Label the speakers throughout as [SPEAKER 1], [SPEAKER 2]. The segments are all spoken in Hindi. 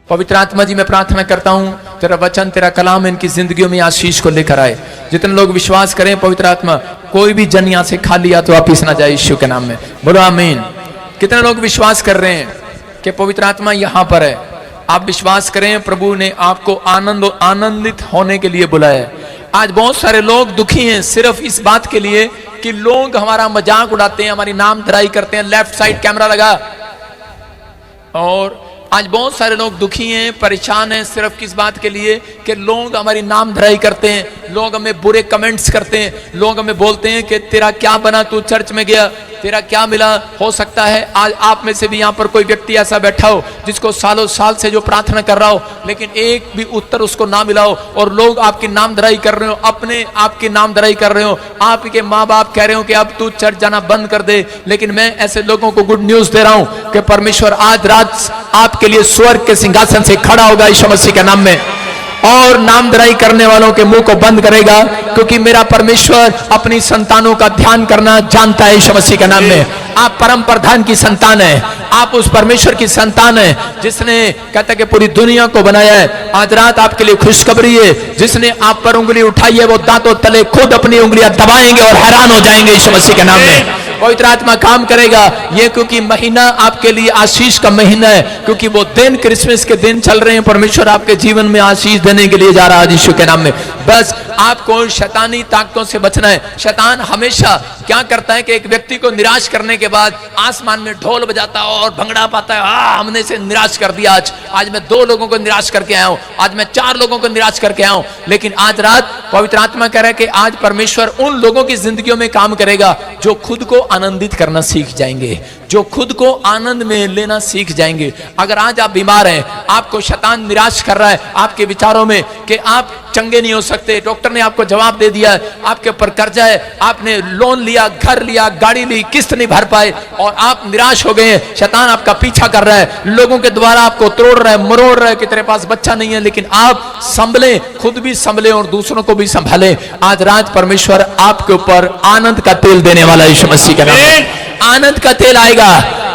[SPEAKER 1] पवित्र आत्मा जी मैं प्रार्थना करता हूँ तेरा वचन तेरा कलाम इनकी जिंदगियों में आशीष को लेकर आए। जितने लोग विश्वास करें पवित्र आत्मा कोई भी जन यहाँ से खाली या तो वापिस ना जाए यीशु के नाम में, बोलो आमीन। कितने लोग विश्वास कर रहे हैं कि पवित्र आत्मा यहाँ पर है? आप विश्वास करें प्रभु ने आपको आनंदित होने के लिए बुलाया है। आज बहुत सारे लोग दुखी हैं सिर्फ इस बात के लिए कि लोग हमारा मजाक उड़ाते हैं, हमारी नाम धराई करते हैं। लेफ्ट साइड कैमरा लगा। और आज बहुत सारे लोग दुखी हैं, परेशान हैं सिर्फ किस बात के लिए कि लोग हमारी नाम धराई करते हैं, लोग हमें बुरे कमेंट्स करते हैं, लोग हमें बोलते हैं कि तेरा क्या बना, तू चर्च में गया, तेरा क्या मिला। हो सकता है आज आप में से भी यहाँ पर कोई व्यक्ति ऐसा बैठा हो जिसको सालों साल से जो प्रार्थना कर रहा हो लेकिन एक भी उत्तर उसको ना मिला हो और लोग आपकी नाम धराई कर रहे हो, अपने आपकी नाम धराई कर रहे हो। आपके माँ बाप कह रहे हो कि अब तू चर्च जाना बंद कर दे, लेकिन मैं ऐसे लोगों को गुड न्यूज दे रहा हूँ कि परमेश्वर आज रात आपके लिए स्वर्ग के सिंहासन से खड़ा होगा यीशु मसीह के नाम में और नाम धराई करने वालों के मुंह को बंद करेगा, क्योंकि मेरा परमेश्वर अपनी संतानों का ध्यान करना जानता है यीशु मसीह के नाम में। आप परम प्रधान की संतान है, आप उस परमेश्वर की संतान है जिसने कहता है कि पूरी दुनिया को बनाया है। आज रात आपके लिए खुशखबरी है, जिसने आप पर उंगली उठाई है वो दांतों तले खुद अपनी उंगलियां दबाएंगे और हैरान हो जाएंगे यीशु मसीह के नाम में। पवित्र आत्मा काम करेगा ये, क्योंकि महीना आपके लिए आशीष का महीना है, क्योंकि वो दिन क्रिसमस के दिन चल रहे हैं। परमेश्वर आपके जीवन में आशीष देने के लिए जा रहा है यीशु के नाम में। बस आपको शैतानी ताकतों से बचना है। शैतान हमेशा क्या करता है कि एक व्यक्ति को निराश करने के बाद आसमान में ढोल बजाता है और भंगड़ा पाता है, हमने इसे निराश कर दिया। आज मैं 2 लोगों को निराश करके आया हूं, आज मैं 4 लोगों को निराश करके आया हूं। लेकिन आज रात पवित्र आत्मा कह रहा है कि आज परमेश्वर उन लोगों की जिंदगियों में काम करेगा जो खुद को आनंदित करना सीख जाएंगे, जो खुद को आनंद में लेना सीख जाएंगे। अगर आज आप बीमार हैं, आपको शैतान निराश कर रहा है आपके विचारों में कि आप चंगे नहीं हो सकते, डॉक्टर ने आपको जवाब दे दिया, आपके ऊपर कर्जा है, आपने लोन लिया, घर लिया, गाड़ी ली, किस्त नहीं भर पाए और आप निराश हो गए हैं। शैतान आपका पीछा कर रहा है, लोगों के द्वारा आपको तोड़ रहा है, मरोड़ रहा है कि तेरे पास बच्चा नहीं है। लेकिन आप संभले, खुद भी संभले और दूसरों को भी संभाले। आज रात परमेश्वर आपके ऊपर आनंद का तेल देने वाला है यीशु मसीह के नाम में। आनंद का तेल आएगा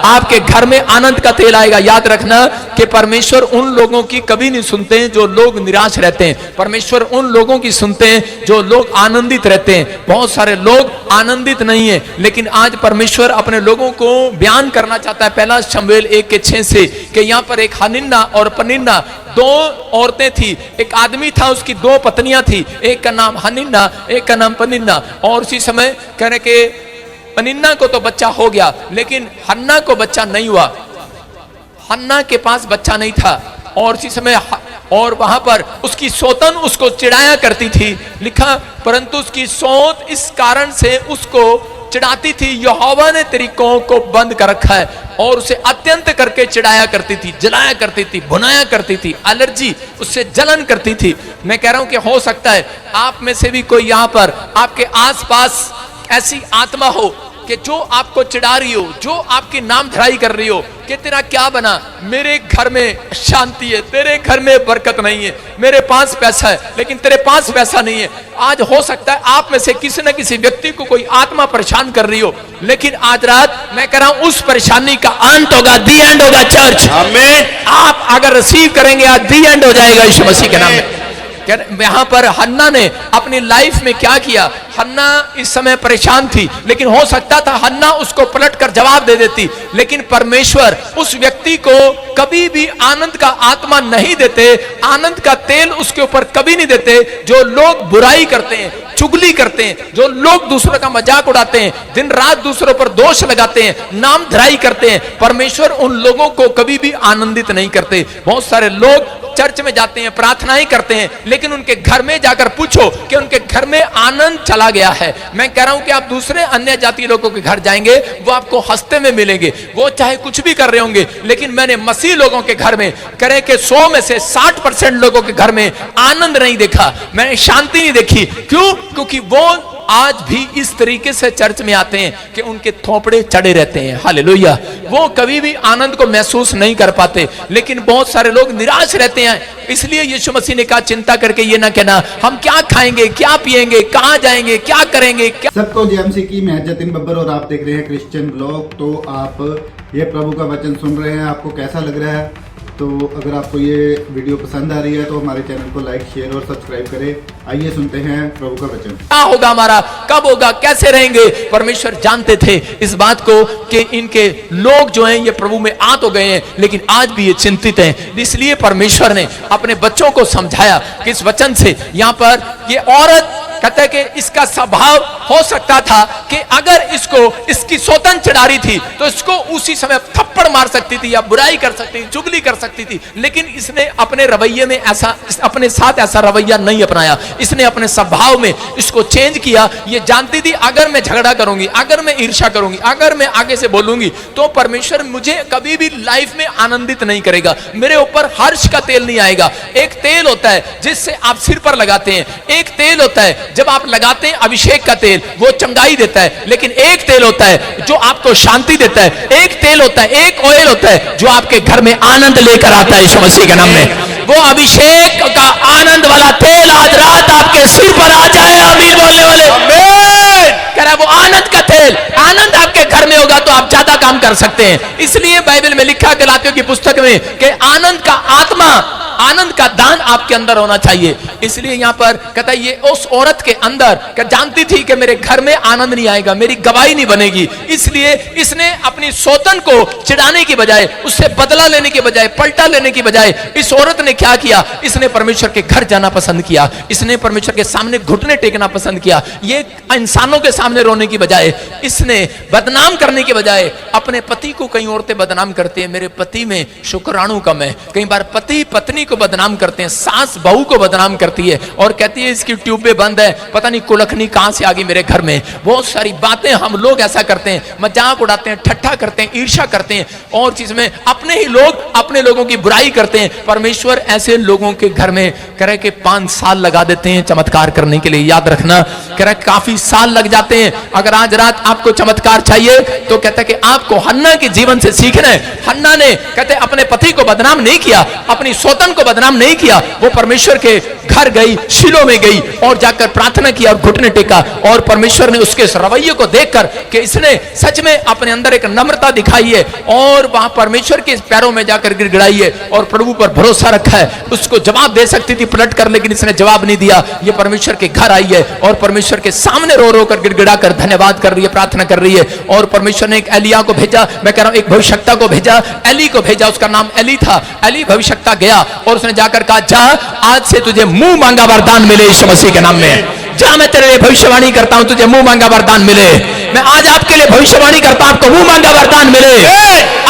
[SPEAKER 1] आपके घर में, आनंद का तेल आएगा। याद रखना कि परमेश्वर उन लोगों की कभी नहीं सुनते हैं जो लोग निराश रहते हैं, परमेश्वर उन लोगों की सुनते हैं जो लोग आनंदित रहते हैं। बहुत सारे लोग आनंदित नहीं है, लेकिन आज परमेश्वर अपने लोगों को बयान करना चाहता है। पहला शमूएल 1:6 से कि यहाँ पर एक हन्निन्ना और पनिन्ना 2 औरतें थी, एक आदमी था उसकी 2 पत्नियां थी, एक का नाम हन्निन्ना एक का नाम पनिन्ना। और उसी समय कहने के पनिन्ना को तो बच्चा हो गया लेकिन हन्ना को बच्चा नहीं हुआ, हन्ना के पास बच्चा नहीं था। और इसी समय और वहां पर उसकी सौतन उसको चिढ़ाया करती थी, लिखा परंतु उसकी सौत इस कारण से उसको चिढ़ाती थी, यहोवा ने तेरी कोख को बंद कर रखा है, और उसे अत्यंत करके चिढ़ाया करती थी, जलाया करती थी, भुनाया करती थी, एलर्जी उससे जलन करती थी। मैं कह रहा हूं कि हो सकता है आप में से भी कोई यहां पर आपके आसपास ऐसी आत्मा हो कि जो आपको चिढ़ा रही हो, जो आपकी नाम धराई कर रही हो कि तेरा क्या बना, मेरे घर में शांति है, तेरे घर में बरकत नहीं है, मेरे पास पैसा है लेकिन तेरे पास पैसा नहीं है। आज हो सकता है आप में से किसी न किसी व्यक्ति को कोई आत्मा परेशान कर रही हो, लेकिन आज रात मैं कह रहा हूं उस परेशानी का अंत होगा, दी एंड होगा चर्च। आमीन। आप अगर रिसीव करेंगे आज दी एंड हो जाएगा यीशु मसीह के नाम में। यहां पर हन्ना ने अपनी लाइफ में क्या किया, हन्ना इस समय परेशान थी, लेकिन हो सकता था हन्ना उसको पलटकर जवाब दे देती, लेकिन परमेश्वर उस व्यक्ति को कभी भी आनंद का आत्मा नहीं देते, आनंद का तेल उसके ऊपर कभी नहीं देते। जो लोग बुराई करते हैं, चुगली करते हैं, जो लोग दूसरों का मजाक उड़ाते हैं, दिन रात दूसरों पर दोष लगाते हैं, नाम धराई करते हैं, परमेश्वर उन लोगों को कभी भी आनंदित नहीं करते। बहुत सारे लोग चर्च में जाते हैं, प्रार्थनाएं करते हैं, लेकिन उनके घर में जाकर पूछो कि उनके घर में आनंद चला गया है। मैं कह रहा हूं कि आप दूसरे अन्य जाति लोगों के घर जाएंगे, वो आपको हंसते में मिलेंगे, वो चाहे कुछ भी कर रहे होंगे, लेकिन मैंने मसीह लोगों के घर में करें कि 100 में से 60% लोगों के घर में आनंद नहीं देखा, मैंने शांति नहीं देखी। क्यों? क्योंकि वो आज भी इस तरीके से चर्च में आते हैं कि उनके थोपड़े चढ़े रहते हैं। हालेलुया। वो कभी भी आनंद को महसूस नहीं कर पाते, लेकिन बहुत सारे लोग निराश रहते हैं। इसलिए यीशु मसीह ने कहा चिंता करके ये ना कहना हम क्या खाएंगे, क्या पिएंगे, कहां जाएंगे, क्या करेंगे, क्या।
[SPEAKER 2] सबको जेएमसी की मैं जतिन बब्बर और आप देख रहे हैं क्रिश्चियन ब्लॉग। तो आप ये प्रभु का वचन सुन रहे हैं, आपको कैसा लग रहा है? तो अगर आपको ये वीडियो पसंद आ रही है तो हमारे चैनल को लाइक, शेयर और सब्सक्राइब करें। आइए सुनते हैं प्रभु का वचन।
[SPEAKER 1] क्या होगा हमारा, कब होगा, कैसे रहेंगे। परमेश्वर जानते थे इस बात को कि इनके लोग जो हैं ये प्रभु में आ तो गए हैं, लेकिन आज भी ये चिंतित हैं। इसलिए परमेश्वर ने अपने बच्चों को समझाया कि इस वचन से यहाँ पर ये औरत कहते हैं कि इसका स्वभाव हो सकता था कि अगर इसको इसकी सौतन चढ़ारी थी तो इसको उसी समय थप्पड़ मार सकती थी या बुराई कर सकती थी, चुगली कर सकती थी, लेकिन इसने अपने रवैये में ऐसा, अपने साथ ऐसा रवैया नहीं अपनाया। इसने अपने स्वभाव में इसको चेंज किया। ये जानती थी अगर मैं झगड़ा करूंगी, अगर मैं ईर्ष्या करूंगी, अगर मैं आगे से बोलूंगी तो परमेश्वर मुझे कभी भी लाइफ में आनंदित नहीं करेगा, मेरे ऊपर हर्ष का तेल नहीं आएगा। एक तेल होता है जिससे आप सिर पर लगाते हैं, एक तेल होता है जब आप लगाते हैं अभिषेक का तेल, वो चंगाई देता है, लेकिन एक तेल होता है जो आपको शांति देता है। एक तेल होता है, एक ऑयल होता है जो आपके घर में आनंद लेकर आता है यीशु मसीह के नाम में। वो अभिषेक का आनंद वाला तेल आज रात आपके सिर पर आ जाए। आमीन बोलने वाले कह रहा है वो आनंद का तेल, आनंद आपके घर में होगा तो आप ज्यादा काम कर सकते हैं। इसलिए बाइबल में लिखा गलातियों की पुस्तक में कि आनंद का आत्मा, आनंद का दान आपके अंदर होना चाहिए। इसलिए यहां पर कहता है ये उस औरत के अंदर जानती थी कि मेरे घर में आनंद नहीं आएगा, मेरी गवाही नहीं बनेगी। इसलिए इसने अपनी सौतन को चिढ़ाने की बजाय, उससे बदला लेने की बजाय, पलटा लेने की बजाय इस औरत ने क्या किया, इसने परमेश्वर के घर जाना पसंद किया। इसने परमेश्वर के सामने घुटने टेकना पसंद किया। ये इंसानों के सामने रोने की बजाय, इसने बदनाम करने की बजाय अपने पति को, कई औरतें बदनाम करती है मेरे पति में शुक्राणु कम है। कई बार पति पत्नी को बदनाम करते हैं, सास बहू को बदनाम करती है और कहती है इसकी ट्यूबें बंद है, पता नहीं कुलखनी कहां से आ गई मेरे घर में। बहुत सारी बातें हम लोग ऐसा करते हैं, मजाक उड़ाते हैं, ठट्ठा करते हैं, ईर्ष्या करते हैं और चीज में अपने ही लोग अपने लोगों की बुराई करते हैं। परमेश्वर ऐसे लोगों के घर में करे कि 5 साल लगा देते हैं चमत्कार करने के लिए। याद रखना, करे काफी साल लग जाते हैं। अगर आज रात आपको चमत्कार चाहिए तो कहते कि आपको हन्ना के जीवन से सीखना है। हन्ना ने कहते अपने पति को बदनाम नहीं किया, अपनी सौतन को बदनाम नहीं किया। वो परमेश्वर के घर गई, शिलो में गई और जाकर प्रार्थना किया और घुटने टेका, और परमेश्वर ने उसके रवैये को देखकर कि इसने सच में अपने अंदर एक नम्रता दिखाई है और वहां परमेश्वर के पैरों में जाकर गिड़गिड़ाई है और प्रभु पर भरोसा रखा है। उसको जवाब दे सकती थी पलट कर, लेकिन इसने जवाब नहीं दिया। ये परमेश्वर के घर आई है और परमेश्वर के सामने रो रो कर गिड़गिड़ा कर धन्यवाद कर रही है, प्रार्थना कर रही है। और परमेश्वर ने एक एलिया को भेजा, मैं कह रहा हूं एक भविष्यवक्ता को भेजा, एली को भेजा, उसका नाम एली था। एली भविष्यवक्ता गया और उसने जाकर कहा जा आज से तुझे मुंह मांगा वरदान मिले यीशु मसीह के नाम में। जा मैं तेरे लिए भविष्यवाणी करता हूं, तुझे मुंह मांगा वरदान मिले। मैं आज आपके लिए भविष्यवाणी करता हूं, आपको मुंह मांगा वरदान मिले।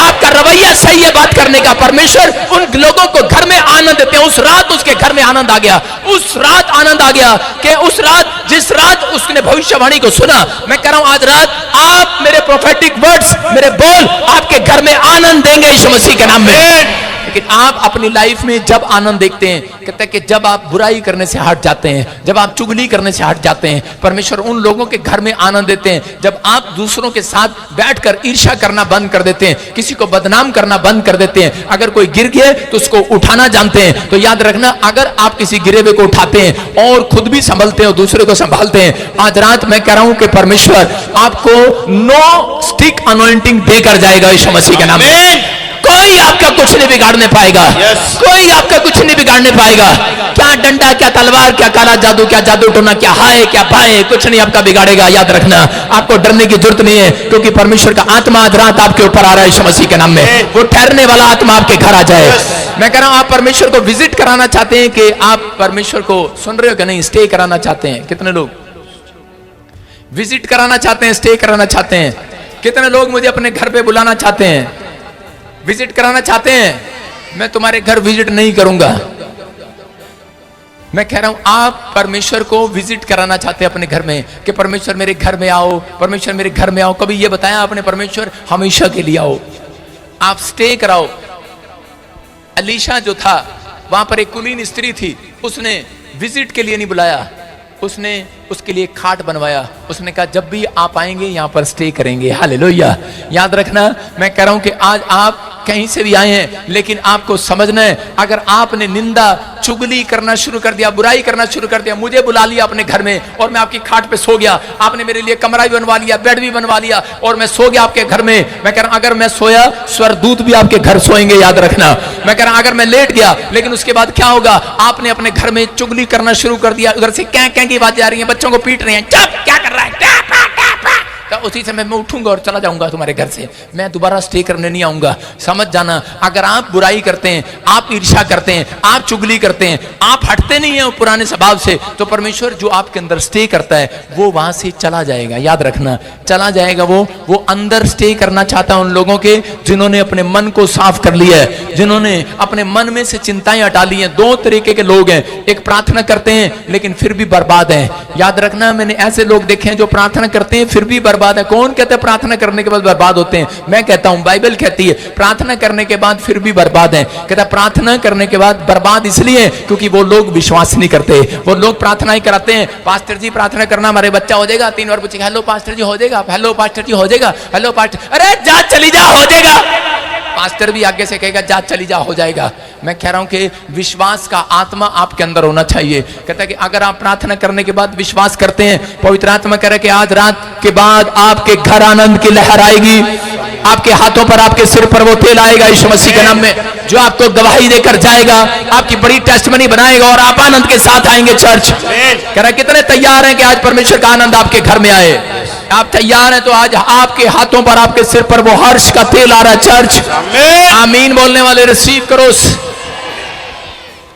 [SPEAKER 1] आपका रवैया सही है बात करने का। परमेश्वर उन लोगों को घर में आनंद देते हैं। उस रात उसके घर में आनंद आ गया, उस रात आनंद आ गया कि उस रात, जिस रात उसने भविष्यवाणी को सुना, मैं कह रहा हूं आज रात आप मेरे प्रोफेटिक वर्ड्स, मेरे बोल आपके घर में आनंद देंगे यीशु मसीह के नाम में। लेकिन आप अपनी लाइफ में जब आनंद देखते हैं, कहते हैं कि जब आप बुराई करने से हट जाते हैं, जब आप चुगली करने से हट जाते हैं, परमेश्वर उन लोगों के घर में आनंद देते हैं जब आप दूसरों के साथ बैठकर ईर्ष्या करना बंद कर देते हैं, किसी को बदनाम करना बंद कर देते हैं। अगर कोई गिर गया तो उसको उठाना जानते हैं। तो याद रखना, अगर आप किसी गिरे हुए को उठाते हैं और खुद भी संभलते हैं और दूसरे को संभालते हैं, आज रात मैं कह रहा हूं कि परमेश्वर आपको नो स्टिक अनॉइंटिंग देकर जाएगा यीशु मसीह के नाम में। कोई आपका कुछ नहीं बिगाड़ने पाएगा। कोई आपका कुछ नहीं बिगाड़ने पाएगा। क्या डंडा, क्या तलवार, क्या काला जादू, क्या जादू टोना, क्या हाय, क्या पाए, कुछ नहीं आपका बिगाड़ेगा। याद रखना, आपको डरने की जरूरत नहीं है, क्योंकि परमेश्वर का आत्मा आज रात आपके ऊपर आ रहा है यीशु मसीह के नाम में। वो ठहरने वाला आत्मा आपके घर आ जाए। मैं कह रहा हूं आप परमेश्वर को विजिट कराना चाहते हैं कि आप परमेश्वर को सुन रहे हो कि नहीं, स्टे कराना चाहते हैं? कितने लोग विजिट कराना चाहते हैं, स्टे कराना चाहते हैं? कितने लोग मुझे अपने घर पे बुलाना चाहते हैं, विजिट कराना चाहते हैं? मैं तुम्हारे घर विजिट नहीं करूंगा। मैं कह रहा हूं आप परमेश्वर को विजिट कराना चाहते हैं अपने घर में कि परमेश्वर मेरे घर में आओ, परमेश्वर मेरे घर में आओ। कभी ये बताया आपने परमेश्वर हमेशा के लिए आओ, आप स्टे कराओ। अलीशा जो था वहां पर एक कुलीन स्त्री थी, उसने विजिट के लिए नहीं बुलाया, उसने उसके लिए खाट बनवाया। उसने कहा जब भी आप आएंगे यहां पर स्टे करेंगे। हालेलुया। याद रखना, मैं कह रहा हूं कि आज आप कहीं से भी आए हैं, लेकिन आपको समझना है, अगर आपने निंदा चुगली करना शुरू कर दिया, बुराई करना शुरू कर दिया, मुझे बुला लिया अपने घर में और मैं आपकी खाट पे सो गया, आपने मेरे लिए कमरा भी बनवा लिया, बेड भी बनवा लिया और मैं सो गया आपके घर में, मैं कह रहा हूं अगर मैं सोया स्वर्गदूत भी आपके घर सोएंगे, याद रखना। मैं कह रहा हूं अगर मैं लेट गया, लेकिन उसके बाद क्या होगा, आपने अपने घर में चुगली करना शुरू कर दिया, उधर से क्या क्या की आवाजें आ रही हैं, बच्चों को पीट रहे हैं, चुप क्या कर रहा है, तो उसी समय मैं उठूंगा और चला जाऊंगा तुम्हारे घर से, मैं दोबारा स्टे करने नहीं आऊंगा। समझ जाना, अगर आप बुराई करते हैं, आप ईर्ष्या करते हैं, आप चुगली करते हैं, आप हटते नहीं हैं पुराने स्वभाव से, तो परमेश्वर जो आपके अंदर स्टे करता है वो वहां से चला जाएगा। याद रखना, चला जाएगा। वो अंदर स्टे करना चाहता है उन लोगों के जिन्होंने अपने मन को साफ कर लिया है, जिन्होंने अपने मन में से चिंताएं हटा ली हैं। दो तरीके के लोग हैं, एक प्रार्थना करते हैं लेकिन फिर भी बर्बाद हैं। याद रखना, मैंने ऐसे लोग देखे हैं जो प्रार्थना करते हैं फिर भी बर्बाद है। कौन कहता है प्रार्थना करने के बाद बर्बाद होते हैं? मैं कहता हूं, बाइबल कहती है प्रार्थना करने के बाद फिर भी बर्बाद है। कहता प्रार्थना करने के बाद बर्बाद इसलिए क्योंकि वो लोग विश्वास नहीं करते, वो लोग प्रार्थना ही कराते हैं। पास्टर जी प्रार्थना करना, हमारे बच्चा हो जाएगा, 3 बार पूछेगा हेलो पास्टर जी हो जाएगा, हेलो पास्टर जी हो जाएगा, हेलो पास्टर, अरे जा चली जा हो जाएगा। पास्टर भी आगे से कहेगा जा चली जा हो जाएगा। मैं कह रहा हूं कि विश्वास का आत्मा आपके अंदर होना चाहिए। कहता है कि अगर आप प्रार्थना करने के बाद विश्वास करते हैं, पवित्र आत्मा कह रहा है कि आज रात के बाद आपके घर आनंद की लहर आएगी, आपके हाथों पर, आपके सिर पर वो तेल आएगा यीशु मसीह के नाम में, जो आपको गवाही देकर जाएगा, आपकी बड़ी टेस्टमनी बनाएगा और आप आनंद के साथ आएंगे चर्च। कह रहा है कितने तैयार हैं कि आज परमेश्वर का आनंद आपके घर में आए? आप तैयार हैं तो आज आपके हाथों पर, आपके सिर पर वो हर्ष का तेल आ रहा है चर्च। आमीन बोलने वाले रिसीव करो।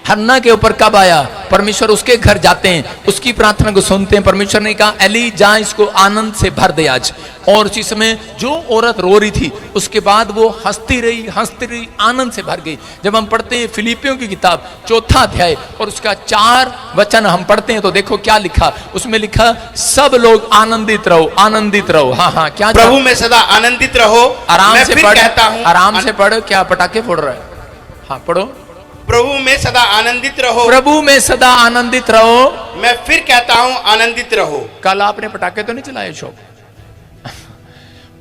[SPEAKER 1] हन्ना के ऊपर कब आया? परमेश्वर उसके घर जाते हैं, उसकी प्रार्थना को सुनते हैं। परमेश्वर ने कहा एली जा इसको आनंद से भर दे आज। और उसी समय जो औरत रो रही थी उसके बाद वो हंसती रही, आनंद से भर गई। जब हम पढ़ते हैं फिलिपियों की किताब 4 अध्याय और उसका 4 वचन हम पढ़ते हैं तो देखो क्या लिखा, उसमें लिखा सब लोग आनंदित रहो, आनंदित रहो। हाँ क्या?
[SPEAKER 3] प्रभु में सदा आनंदित रहो।
[SPEAKER 1] आराम से पढ़,
[SPEAKER 3] आराम
[SPEAKER 1] से पढ़। क्या पटाखे फोड़ रहा है? हाँ पढ़ो।
[SPEAKER 3] प्रभु में सदा आनंदित रहो,
[SPEAKER 1] प्रभु में सदा आनंदित रहो।
[SPEAKER 3] मैं फिर कहता हूं आनंदित रहो।
[SPEAKER 1] कल आपने पटाखे तो नहीं चलाए शोक?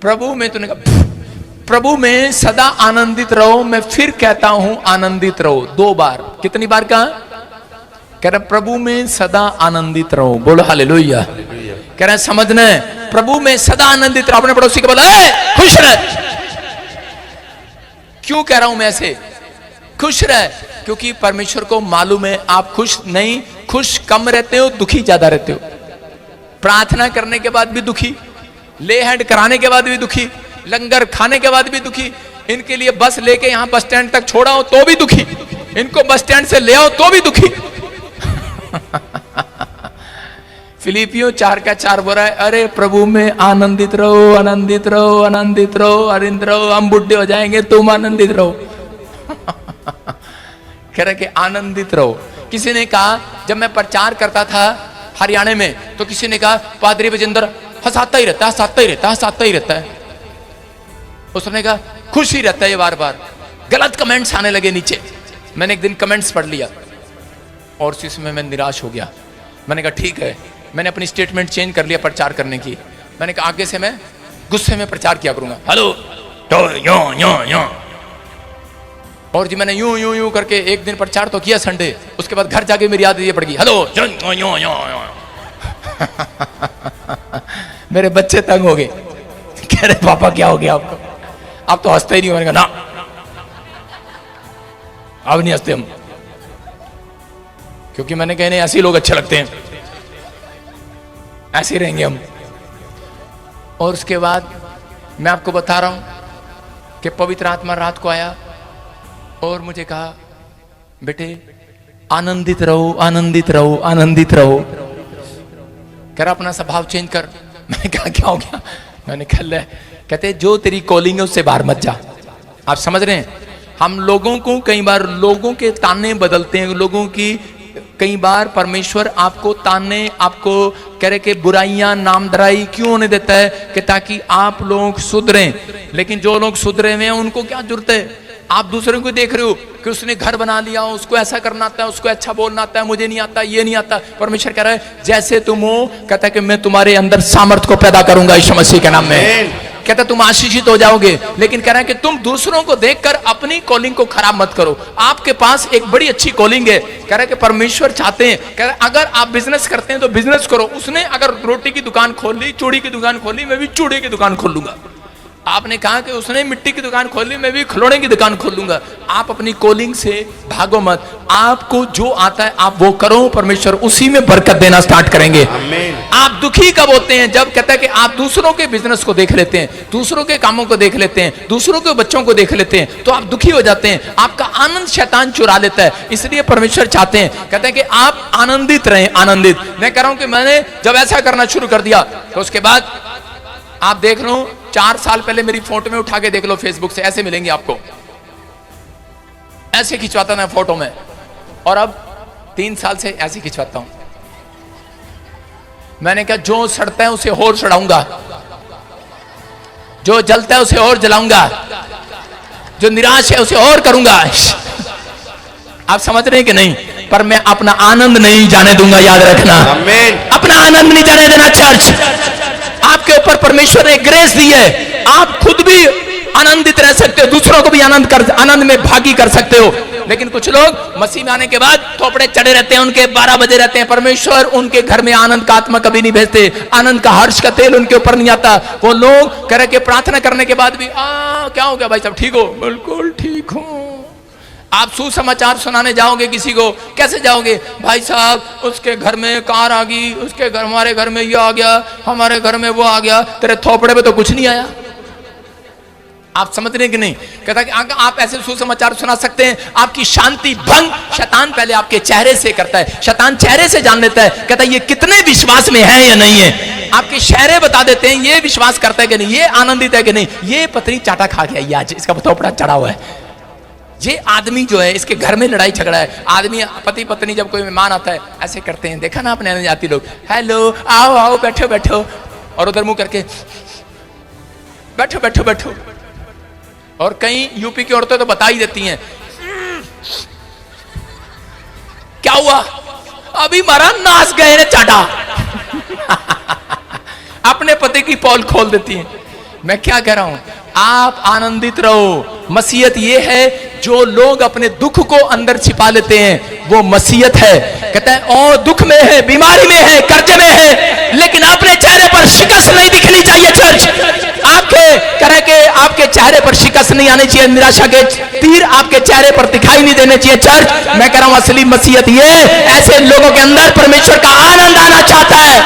[SPEAKER 1] प्रभु में तूने कहा प्रभु में सदा आनंदित रहो, मैं फिर कहता हूं आनंदित रहो। 2 बार। कितनी बार कहा? कह रहा प्रभु में सदा आनंदित रहो। बोलो हालेलुया। कह रहे समझना है, प्रभु में सदा आनंदित रहो। अपने पड़ोसी के बोला खुश रह। क्यों कह रहा हूं मैं ऐसे? खुश रह, क्योंकि परमेश्वर को मालूम है आप खुश नहीं, खुश कम रहते हो, दुखी ज्यादा रहते हो। प्रार्थना करने के बाद भी दुखी, ले हैंड कराने के बाद भी दुखी, लंगर खाने के बाद भी दुखी, इनके लिए बस लेके यहां बस स्टैंड तक छोड़ा हो तो भी दुखी, इनको बस स्टैंड से ले आओ तो भी दुखी। फिलिपियों 4:4 बोल रहा है अरे प्रभु में आनंदित रहो, आनंदित रहो, आनंदित रहो, आनंदित रहो। हम बुढ़े हो जाएंगे, तुम आनंदित रहो। कह रहे कि आनंदित रहो। किसी ने कहा, जब मैं प्रचार करता था हरियाणा में तो किसी ने कहा पादरी विजेंद्र हंसाता ही रहता है, हंसाता ही रहता है, हंसाता ही रहता है। उसने कहा खुश ही रहता है ये बार बार। गलत कमेंट्स आने लगे नीचे। मैंने एक दिन कमेंट्स पढ़ लिया और उसी समय मैं निराश हो गया। मैंने कहा ठीक है, मैंने अपनी स्टेटमेंट चेंज कर लिया प्रचार करने की। मैंने कहा आगे से मैं गुस्से में प्रचार किया करूंगा। हेलो तो यो और जी मैंने यूं यूं यूं करके एक दिन प्रचार तो किया संडे, उसके बाद घर जाके मेरी आदत ये पड़ गई हेलो यो। मेरे बच्चे तंग हो गए, कह रहे पापा क्या हो गया आपको? आप तो हंसते ही नहीं। मैंने कहा ना अब नहीं हंसते हम, क्योंकि मैंने कहा ऐसे ही लोग अच्छे लगते हैं, ऐसे ही रहेंगे हम। और उसके बाद मैं आपको बता रहा हूं कि पवित्र आत्मा रात को आया और मुझे कहा बेटे आनंदित रहो, आनंदित रहो, आनंदित रहो। कह रहा अपना स्वभाव चेंज कर। मैंने कहा क्या हो गया? मैंने कहा ले। कहते जो तेरी कॉलिंग है उससे बाहर मत जा। आप समझ रहे हैं? हम लोगों को कई बार लोगों के ताने बदलते हैं, लोगों की कई बार परमेश्वर आपको ताने, आपको कह रहे कि बुराइयां, नामधराई क्यों होने देता है? कि ताकि आप लोग सुधरें। लेकिन जो लोग सुधरे हुए हैं उनको क्या जरूरत है? आप दूसरों को देख रहे हो कि उसने घर बना लिया, उसको ऐसा करना आता है, उसको अच्छा बोलना आता है, मुझे नहीं आता, ये नहीं आता। परमेश्वर कह रहा है जैसे तुम हो, कहता है कि मैं तुम्हारे अंदर सामर्थ को पैदा करूंगा यीशु मसीह के नाम में। कहता तुम आशीषित हो जाओगे, लेकिन कह रहा है कि तुम दूसरों को देखकर अपनी कॉलिंग को खराब मत करो। आपके पास एक बड़ी अच्छी कॉलिंग है। कह रहा है कि परमेश्वर चाहते हैं, कह रहा है अगर आप बिजनेस करते हैं तो बिजनेस करो। उसने अगर रोटी की दुकान खोल ली, चूड़ी की दुकान खोली, मैं भी चूड़ी की दुकान खोल लूंगा। आपने कहा कि उसने मिट्टी की दुकान खोल ली, मैं भी खिलौने की दुकान खोल लूंगा। आप अपनी कॉलिंग से भागो मत। आपको जो आता है आप वो करो, परमेश्वर उसी में बरकत देना स्टार्ट करेंगे।
[SPEAKER 3] आमीन।
[SPEAKER 1] आप दुखी कब होते हैं? जब कहता है कि आप दूसरों के बिजनेस को देख लेते हैं, दूसरों के कामों को देख लेते हैं, दूसरों के बच्चों को देख लेते हैं, तो आप दुखी हो जाते हैं। आपका आनंद शैतान चुरा लेता है। इसलिए परमेश्वर चाहते हैं, कहते हैं कि आप आनंदित रहें। आनंदित मैं कह रहा हूं कि मैंने जब ऐसा करना शुरू कर दिया तो उसके बाद आप देख लो, 4 साल पहले मेरी फोटो में उठा के देख लो, फेसबुक से ऐसे मिलेंगे आपको, ऐसे खिंचवाता था फोटो में, और अब 3 साल से ऐसे खिंचवाता हूं। मैंने कहा जो सड़ता है उसे और सड़ाऊंगा, जो जलता है उसे और जलाऊंगा, जो निराश है उसे और करूंगा। आप समझ रहे हैं कि नहीं? पर मैं अपना आनंद नहीं जाने दूंगा, याद रखना।
[SPEAKER 3] आमीन।
[SPEAKER 1] अपना आनंद नहीं जाने देना। चर्च, आपके ऊपर परमेश्वर ने ग्रेस दी है, आप खुद भी आनंदित रह सकते हो, दूसरों को भी आनंद में भागी कर सकते हो। लेकिन कुछ लोग मसीह में आने के बाद थोपड़े चढ़े रहते हैं, उनके 12 बजे रहते हैं। परमेश्वर उनके घर में आनंद का आत्मा कभी नहीं भेजते, आनंद का हर्ष का तेल उनके ऊपर नहीं आता। वो लोग कह रहे कि प्रार्थना करने के बाद भी क्या हो गया भाई साहब, ठीक हो? बिल्कुल ठीक हो। आप सुसमाचार सुनाने जाओगे किसी को, कैसे जाओगे? भाई साहब उसके घर में कार आ गई, उसके घर, हमारे घर में ये आ गया, हमारे घर में वो आ गया, तेरे थोपड़े पे तो कुछ नहीं आया। आप समझ रहे हैं कि नहीं? कहता कि आप ऐसे सुसमाचार सुना सकते हैं, आपकी शांति भंग शैतान पहले आपके चेहरे से करता है। शैतान चेहरे से जान लेता है, कहता है ये कितने विश्वास में है या नहीं है। आपके चेहरे बता देते हैं ये विश्वास करता है कि नहीं, ये आनंदित है कि नहीं, ये पत्नी चाटा खा गया, ये आज इसका थोपड़ा चढ़ा हुआ है। ये आदमी जो है, इसके घर में लड़ाई झगड़ा है। आदमी पति पत्नी जब कोई मेहमान आता है ऐसे करते हैं, देखा ना आपने जाती लोग, हेलो आओ आओ बैठो बैठो, और उधर मुंह करके बैठो बैठो बैठो। और कई यूपी की औरतें तो बता ही देती हैं, क्या हुआ? अभी मारा नाच गए ने चाटा। अपने पति की पोल खोल देती हैं। मैं क्या कह रहा हूं? आप आनंदित रहो। मसीहत ये है, जो लोग अपने दुख को अंदर छिपा लेते हैं वो मसीहत है। कहता है और दुख में है, बीमारी में है, कर्ज में है, लेकिन अपने चेहरे पर शिकस्त नहीं दिखनी चाहिए। चर्च, आपके कह के आपके चेहरे पर शिकस्त नहीं आनी चाहिए, निराशा के तीर आपके चेहरे पर दिखाई नहीं देने चाहिए। चर्च, मैं कह रहा हूं असली मसीहत ये, ऐसे लोगों के अंदर परमेश्वर का आनंद आना चाहता है।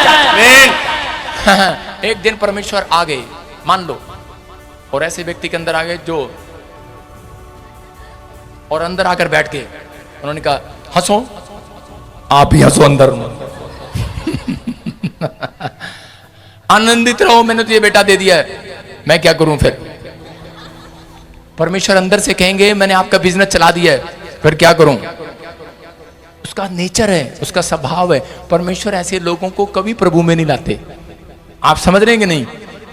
[SPEAKER 1] एक दिन परमेश्वर आ गए, मान लो, और ऐसे व्यक्ति के अंदर आ गए जो, और अंदर आकर बैठ के उन्होंने कहा हंसो, आप ही हंसो अंदर। आनंदित रहो, मैंने तुझे बेटा दे दिया है, मैं क्या करूं फिर? परमेश्वर अंदर से कहेंगे मैंने आपका बिजनेस चला दिया है, फिर क्या करूं? उसका नेचर है, उसका स्वभाव है। परमेश्वर ऐसे लोगों को कभी प्रभु में नहीं लाते। आप समझ रहे हैं कि नहीं?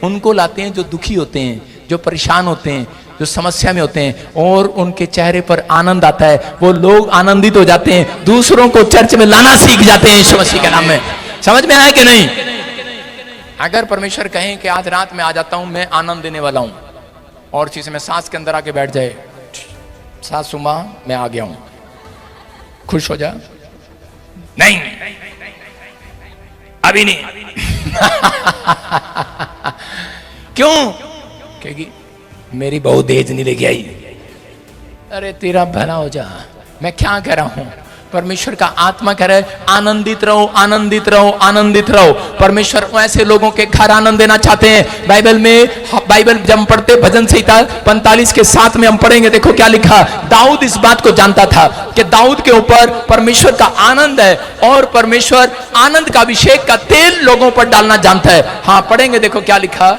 [SPEAKER 1] उनको लाते हैं जो दुखी होते हैं, जो परेशान होते हैं, जो समस्या में होते हैं, और उनके चेहरे पर आनंद आता है। वो लोग आनंदित हो जाते हैं, दूसरों को चर्च में लाना सीख जाते हैं यीशु मसीह के नाम में। समझ में आया कि नहीं? अगर परमेश्वर कहें कि आज रात में आ जाता हूं, मैं आनंद देने वाला हूं, और चीज में सांस के अंदर आके बैठ जाए, सासू मां मैं आ गया हूं, खुश हो जा। नहीं अभी नहीं। क्यों? कहेगी मेरी बहू दहेज नहीं लेके आई। अरे तेरा भला हो जा। मैं क्या कह रहा हूं? परमेश्वर का आत्मा कह रहा है आनंदित रहो, आनंदित रहो, आनंदित रहो। परमेश्वर ऐसे लोगों के घर आनंद देना चाहते हैं। बाइबल में, बाइबल जब हम पढ़ते भजन संहिता 45 के 7 में हम पढ़ेंगे, देखो क्या लिखा। दाऊद इस बात को जानता था कि दाऊद के ऊपर परमेश्वर का आनंद है, और परमेश्वर आनंद का अभिषेक का तेल लोगों पर डालना जानता है। हाँ पढ़ेंगे, देखो क्या लिखा।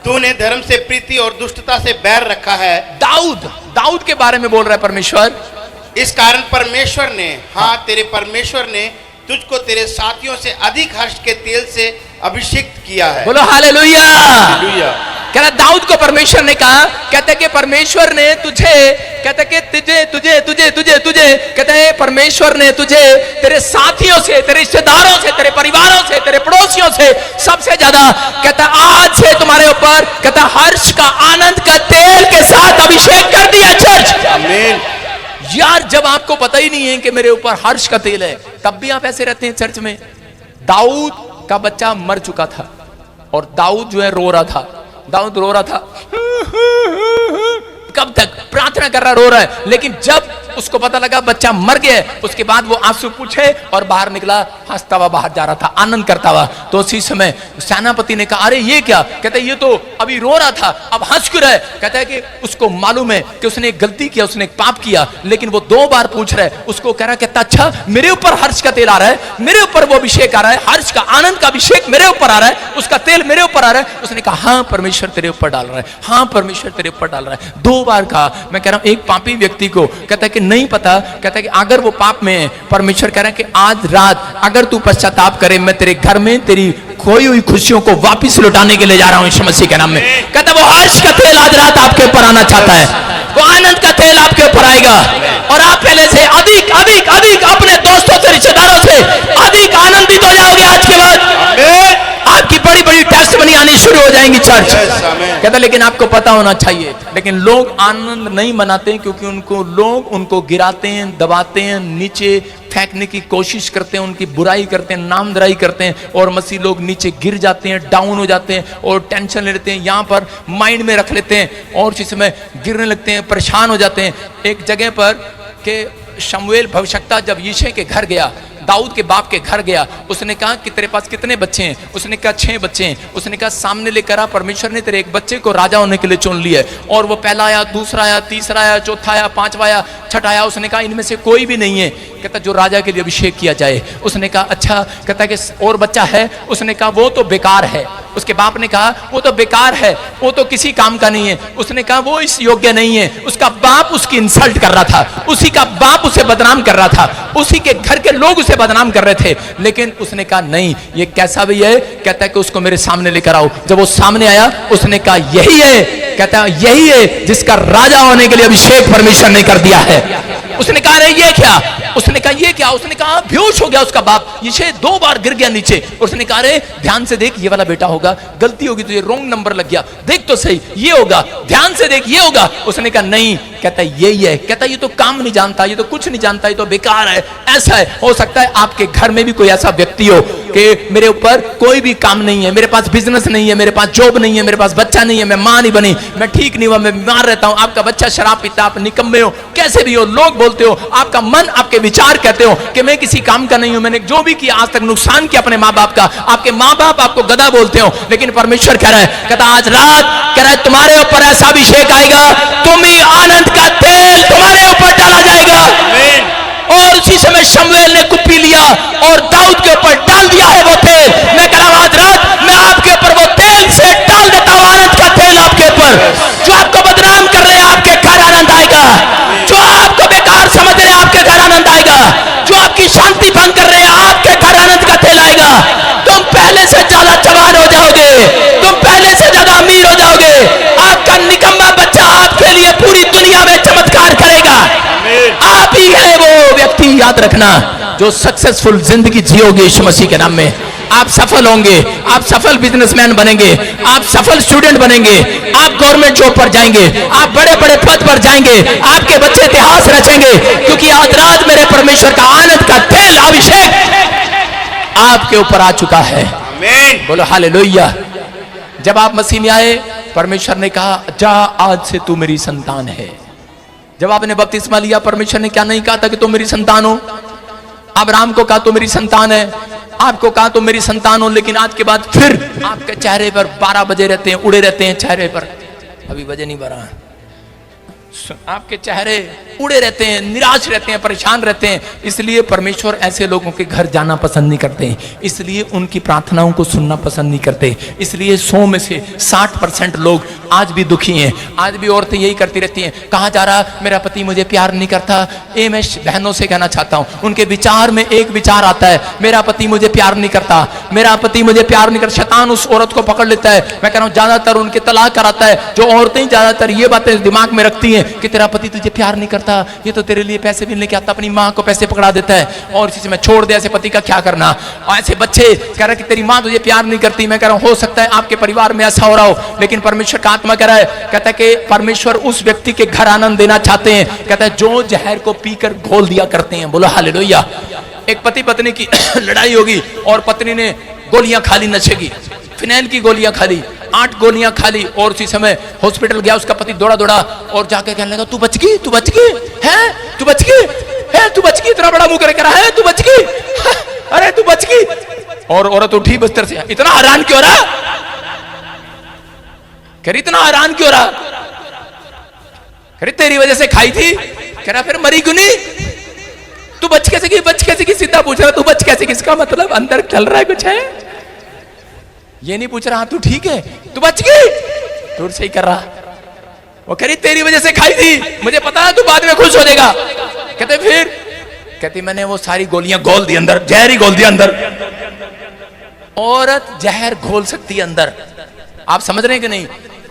[SPEAKER 3] तूने धर्म से प्रीति और दुष्टता से बैर रखा है।
[SPEAKER 1] दाऊद के बारे में बोल रहा है परमेश्वर।
[SPEAKER 3] इस कारण परमेश्वर ने, हाँ तेरे परमेश्वर ने तुझको तेरे साथियों से अधिक हर्ष के तेल से अभिषेक किया है।
[SPEAKER 1] बोलो हालेलुया। कहता दाऊद को परमेश्वर ने कहा, कहता कि परमेश्वर ने तुझे, कहता कि तुझे तुझे तुझे तुझे तुझे कहता है परमेश्वर ने तुझे तेरे साथियों से, तेरे रिश्तेदारों से, तेरे परिवारों से, तेरे पड़ोसियों से सबसे ज्यादा कहता आज से तुम्हारे ऊपर कहता हर्ष का, आनंद का तेल के साथ अभिषेक कर दिया चर्च।
[SPEAKER 3] आमीन।
[SPEAKER 1] यार जब आपको पता ही नहीं है कि मेरे ऊपर हर्ष का तेल है, तब भी आप ऐसे रहते हैं चर्च में। दाऊद का बच्चा मर चुका था और दाऊद जो है रो रहा था, दाऊद रो रहा था, कब तक प्रार्थना कर रहा, रो रहा है। लेकिन जब उसको पता लगा बच्चा मर गया, उसके बाद वो आंसू पूछे और बाहर निकला, हंसता हुआ बाहर जा रहा था, आनंद करता हुआ। तो उसी समय सेनापति ने कहा अरे ये क्या, कहता है ये तो अभी रो रहा था, अब हंस क्यों रहा है। कहता है कि उसको मालूम है कि उसने एक गलती किया, उसने एक पाप किया, लेकिन वो 2 बार पूछ रहा है। उसको कह रहा है कहता अच्छा मेरे ऊपर हर्ष का तेल आ रहा है, मेरे ऊपर वो अभिषेक आ रहा है, हर्ष का, आनंद का अभिषेक मेरे ऊपर आ रहा है, उसका तेल मेरे ऊपर आ रहा है। उसने कहा हाँ परमेश्वर तेरे ऊपर डाल रहा है, हाँ परमेश्वर तेरे ऊपर डाल रहा है। 2 बार कहा। मैं कह रहा हूं एक पापी व्यक्ति को कहता है कि नहीं पता, कहता है कि अगर वो पाप में है, परमेश्वर कह रहा है कि आज रात अगर तू पश्चाताप करे, मैं तेरे घर में तेरी खोई हुई खुशियों को वापस लौटाने के लिए जा रहा हूं यीशु मसीह के नाम में। कहता वो हर्ष का तेल आज रात आपके ऊपर आना चाहता है, वो आनंद का तेल आपके ऊपर आएगा और आप पहले से अधिक अधिक अधिक अपने दोस्तों से, रिश्तेदारों से अधिक आनंदित हो जाओगे। आज के बाद आपकी बड़ी बड़ी टेस्टमनी आनी शुरू हो जाएंगी चर्च। कहता लेकिन आपको पता होना चाहिए, लेकिन लोग आनंद नहीं मनाते क्योंकि लोग उनको गिराते हैं, दबाते हैं, नीचे फेंकने की कोशिश करते हैं, उनकी बुराई करते हैं, नामधराई करते हैं और मसीह लोग नीचे गिर जाते हैं, डाउन हो जाते हैं और टेंशन ले लेते हैं, यहाँ पर माइंड में रख लेते हैं और उसी समय गिरने लगते हैं, परेशान हो जाते हैं। एक जगह पर के शमूएल भविष्यवक्ता जब यिशै के घर गया, दाऊद के बाप के घर गया, उसने कहा कि तेरे पास कितने बच्चे हैं? उसने कहा 6 बच्चे हैं। उसने कहा सामने लेकर आ, परमेश्वर ने तेरे एक बच्चे को राजा होने के लिए चुन लिया है। और वो पहला आया, दूसरा आया, तीसरा आया, चौथा आया, 5वां आया, 6ठा आया। उसने कहा इनमें से कोई भी नहीं है कहता जो राजा के लिए अभिषेक किया जाए। उसने कहा अच्छा, कहता कि और बच्चा है? उसने कहा वो तो बेकार है। उसके बाप ने कहा वो तो बेकार है, वो तो किसी काम का नहीं है। उसने कहा वो इस योग्य नहीं है। उसका बाप उसकी इंसल्ट कर रहा था, उसी का बाप उसे बदनाम कर रहा था, उसी के घर के लोग उसे बदनाम कर रहे थे। लेकिन उसने कहा नहीं, ये कैसा भी है? कहता है कि उसको मेरे सामने लेकर आओ। जब वो सामने आया उसने कहा यही है, कहता है यही है जिसका राजा होने के लिए अभिषेक परमेश्वर ने कर दिया है। उसने कहा अरे ये क्या? उसने कहा ये क्या? उसने कहा बेहोश हो गया उसका बाप। यिशै 2 बार गिर गया नीचे। उसने कहा अरे ध्यान से देख, ये वाला बेटा होगा, गलती होगी तुझे, रॉन्ग नंबर लग गया, देख तो सही, ये होगा, ध्यान से देख, ये होगा। उसने कहा नहीं, कहता यही है। कहता ये तो काम नहीं जानता, ये तो कुछ नहीं जानता, ये तो बेकार है, ऐसा है। हो सकता है आपके घर में भी कोई ऐसा व्यक्ति हो कि मेरे ऊपर कोई भी काम नहीं है, मेरे पास बिजनेस नहीं है, मेरे पास जॉब नहीं है, मेरे पास बच्चा नहीं है, मैं मां नहीं बनी, मैं ठीक नहीं हुआ, मैं बीमार रहता हूं। आपका बच्चा शराब पीता, आप निकम्मे हो, कैसे भी हो, लोग बोलते हो, आपका मन, आपके विचार कहते हो कि मैं किसी काम का नहीं हूं, मैंने जो भी किया आज तक नुकसान किया अपने माँ बाप का। आपके माँ बाप आपको गधा बोलते हो। लेकिन परमेश्वर कह रहा है, कहता आज रात कह रहा है तुम्हारे ऊपर ऐसा अभिषेक आएगा, तुम ही आनंद का तेल तुम्हारे ऊपर डाला जाएगा। और उसी समय शमूएल ने कुप्पी लिया और दाऊद के ऊपर डाल दिया है वो तेल। मैं कह रहा हूं आज रात मैं आपके ऊपर वो तेल से डाल देता हूं, आनंद का तेल आपके ऊपर। जो आपको बदनाम कर रहे हैं आपके घर आनंद आएगा, जो आपको बेकार समझ रहे हैं आपके घर आनंद आएगा, जो आपकी शांति भंग कर रहे हैं आपके घर आनंद का तेल आएगा। तुम पहले से ज्यादा जवान हो जाओगे, तुम पहले से ज्यादा अमीर हो जाओगे। आपका निकम्मा बच्चा आपके लिए पूरी दुनिया में चमत्कार करेगा। आप ही है वो व्यक्ति, याद रखना, जो सक्सेसफुल जिंदगी जियोगे यीशु मसीह के नाम में। आप सफल होंगे, आप सफल बिजनेसमैन बनेंगे, आप सफल स्टूडेंट बनेंगे, आप गवर्नमेंट जॉब पर जाएंगे, आप बड़े बड़े पद पर जाएंगे, आपके बच्चे इतिहास रचेंगे, क्योंकि आज रात मेरे परमेश्वर का आनंद का तेल अभिषेक आपके ऊपर आ चुका है। बोलो हालेलुया। जब आप मसीह में आए, परमेश्वर ने कहा जा आज से तू मेरी संतान है। जब आपने बपतिस्मा लिया, परमेश्वर ने क्या नहीं कहा था कि तुम मेरी संतान हो? अब्राहम को कहा तुम मेरी संतान है, आपको कहा तुम मेरी संतान हो। लेकिन आज के बाद फिर आपके चेहरे पर 12 बजे रहते हैं, उड़े रहते हैं चेहरे पर। अभी बजे नहीं 12, आपके चेहरे उड़े रहते हैं, निराश रहते हैं, परेशान रहते हैं। इसलिए परमेश्वर ऐसे लोगों के घर जाना पसंद नहीं करते हैं, इसलिए उनकी प्रार्थनाओं को सुनना पसंद नहीं करते। इसलिए 100 में से 60% लोग आज भी दुखी हैं। आज भी औरतें यही करती रहती हैं, कहाँ जा रहा, मेरा पति मुझे प्यार नहीं करता। ये मैं बहनों से कहना चाहता हूँ, उनके विचार में एक विचार आता है, मेरा पति मुझे प्यार नहीं करता, मेरा पति मुझे प्यार नहीं करता। शैतान उस औरत को पकड़ लेता है। मैं कह रहा हूँ ज्यादातर उनके तलाक कराता है। जो औरतें ज्यादातर ये बातें दिमाग में रखती हैं कि तेरा पति तुझे प्यार नहीं करता, ये तो तेरे लिए पैसे भी लेके आता, अपनी माँ को पैसे पकड़ा देता है और इसी से मैं छोड़ दे, ऐसे पति का क्या करना। और ऐसे बच्चे कह रहे कि तेरी माँ तुझे प्यार नहीं करती। मैं कह रहा हूँ हो सकता है आपके परिवार में ऐसा हो रहा हो, लेकिन परमेश्वर का आत्मा कह रहा है, कहता है कि परमेश्वर उस व्यक्ति के घर आनंद देना चाहते हैं। कहता है जो जहर को पीकर घोल दिया करते हैं। बोलो हालेलुया। एक पति पत्नी की लड़ाई होगी और पत्नी ने गोलियां खा ली, नशे की, फिनाइल की गोलियां खा ली, 8 गोलियां खा ली और उसी समय हॉस्पिटल गया। उसका पति दौड़ा दौड़ा और जाके कहने लगा, तू बच गई, तू बच गई है, तू बच गई है, तू बच गई। इतना बड़ा मुंह करके रहा है, तू बच गई, अरे तू बच गई। और औरत उठी बिस्तर से, इतना हैरान क्यों रहा, कह रही इतना हैरान क्यों रहा, कह रही तेरी वजह से खाई थी। कह रहा फिर मरी क्यों नहीं, तू बच कैसे गई, बच कैसे गई। सीधा पूछ रहा तू बच कैसे, किसका मतलब अंदर चल रहा है कुछ है, ये नहीं पूछ रहा तू ठीक है, तू बच गई, तू सही कर रहा। वो कह रही तेरी वजह से खाई थी, मुझे पता है तू बाद में खुश हो जाएगा। कहते फिर, कहती मैंने वो सारी गोलियां घोल दी अंदर, जहर ही घोल दिया अंदर। औरत जहर घोल सकती है अंदर, आप समझ रहे हैं कि नहीं।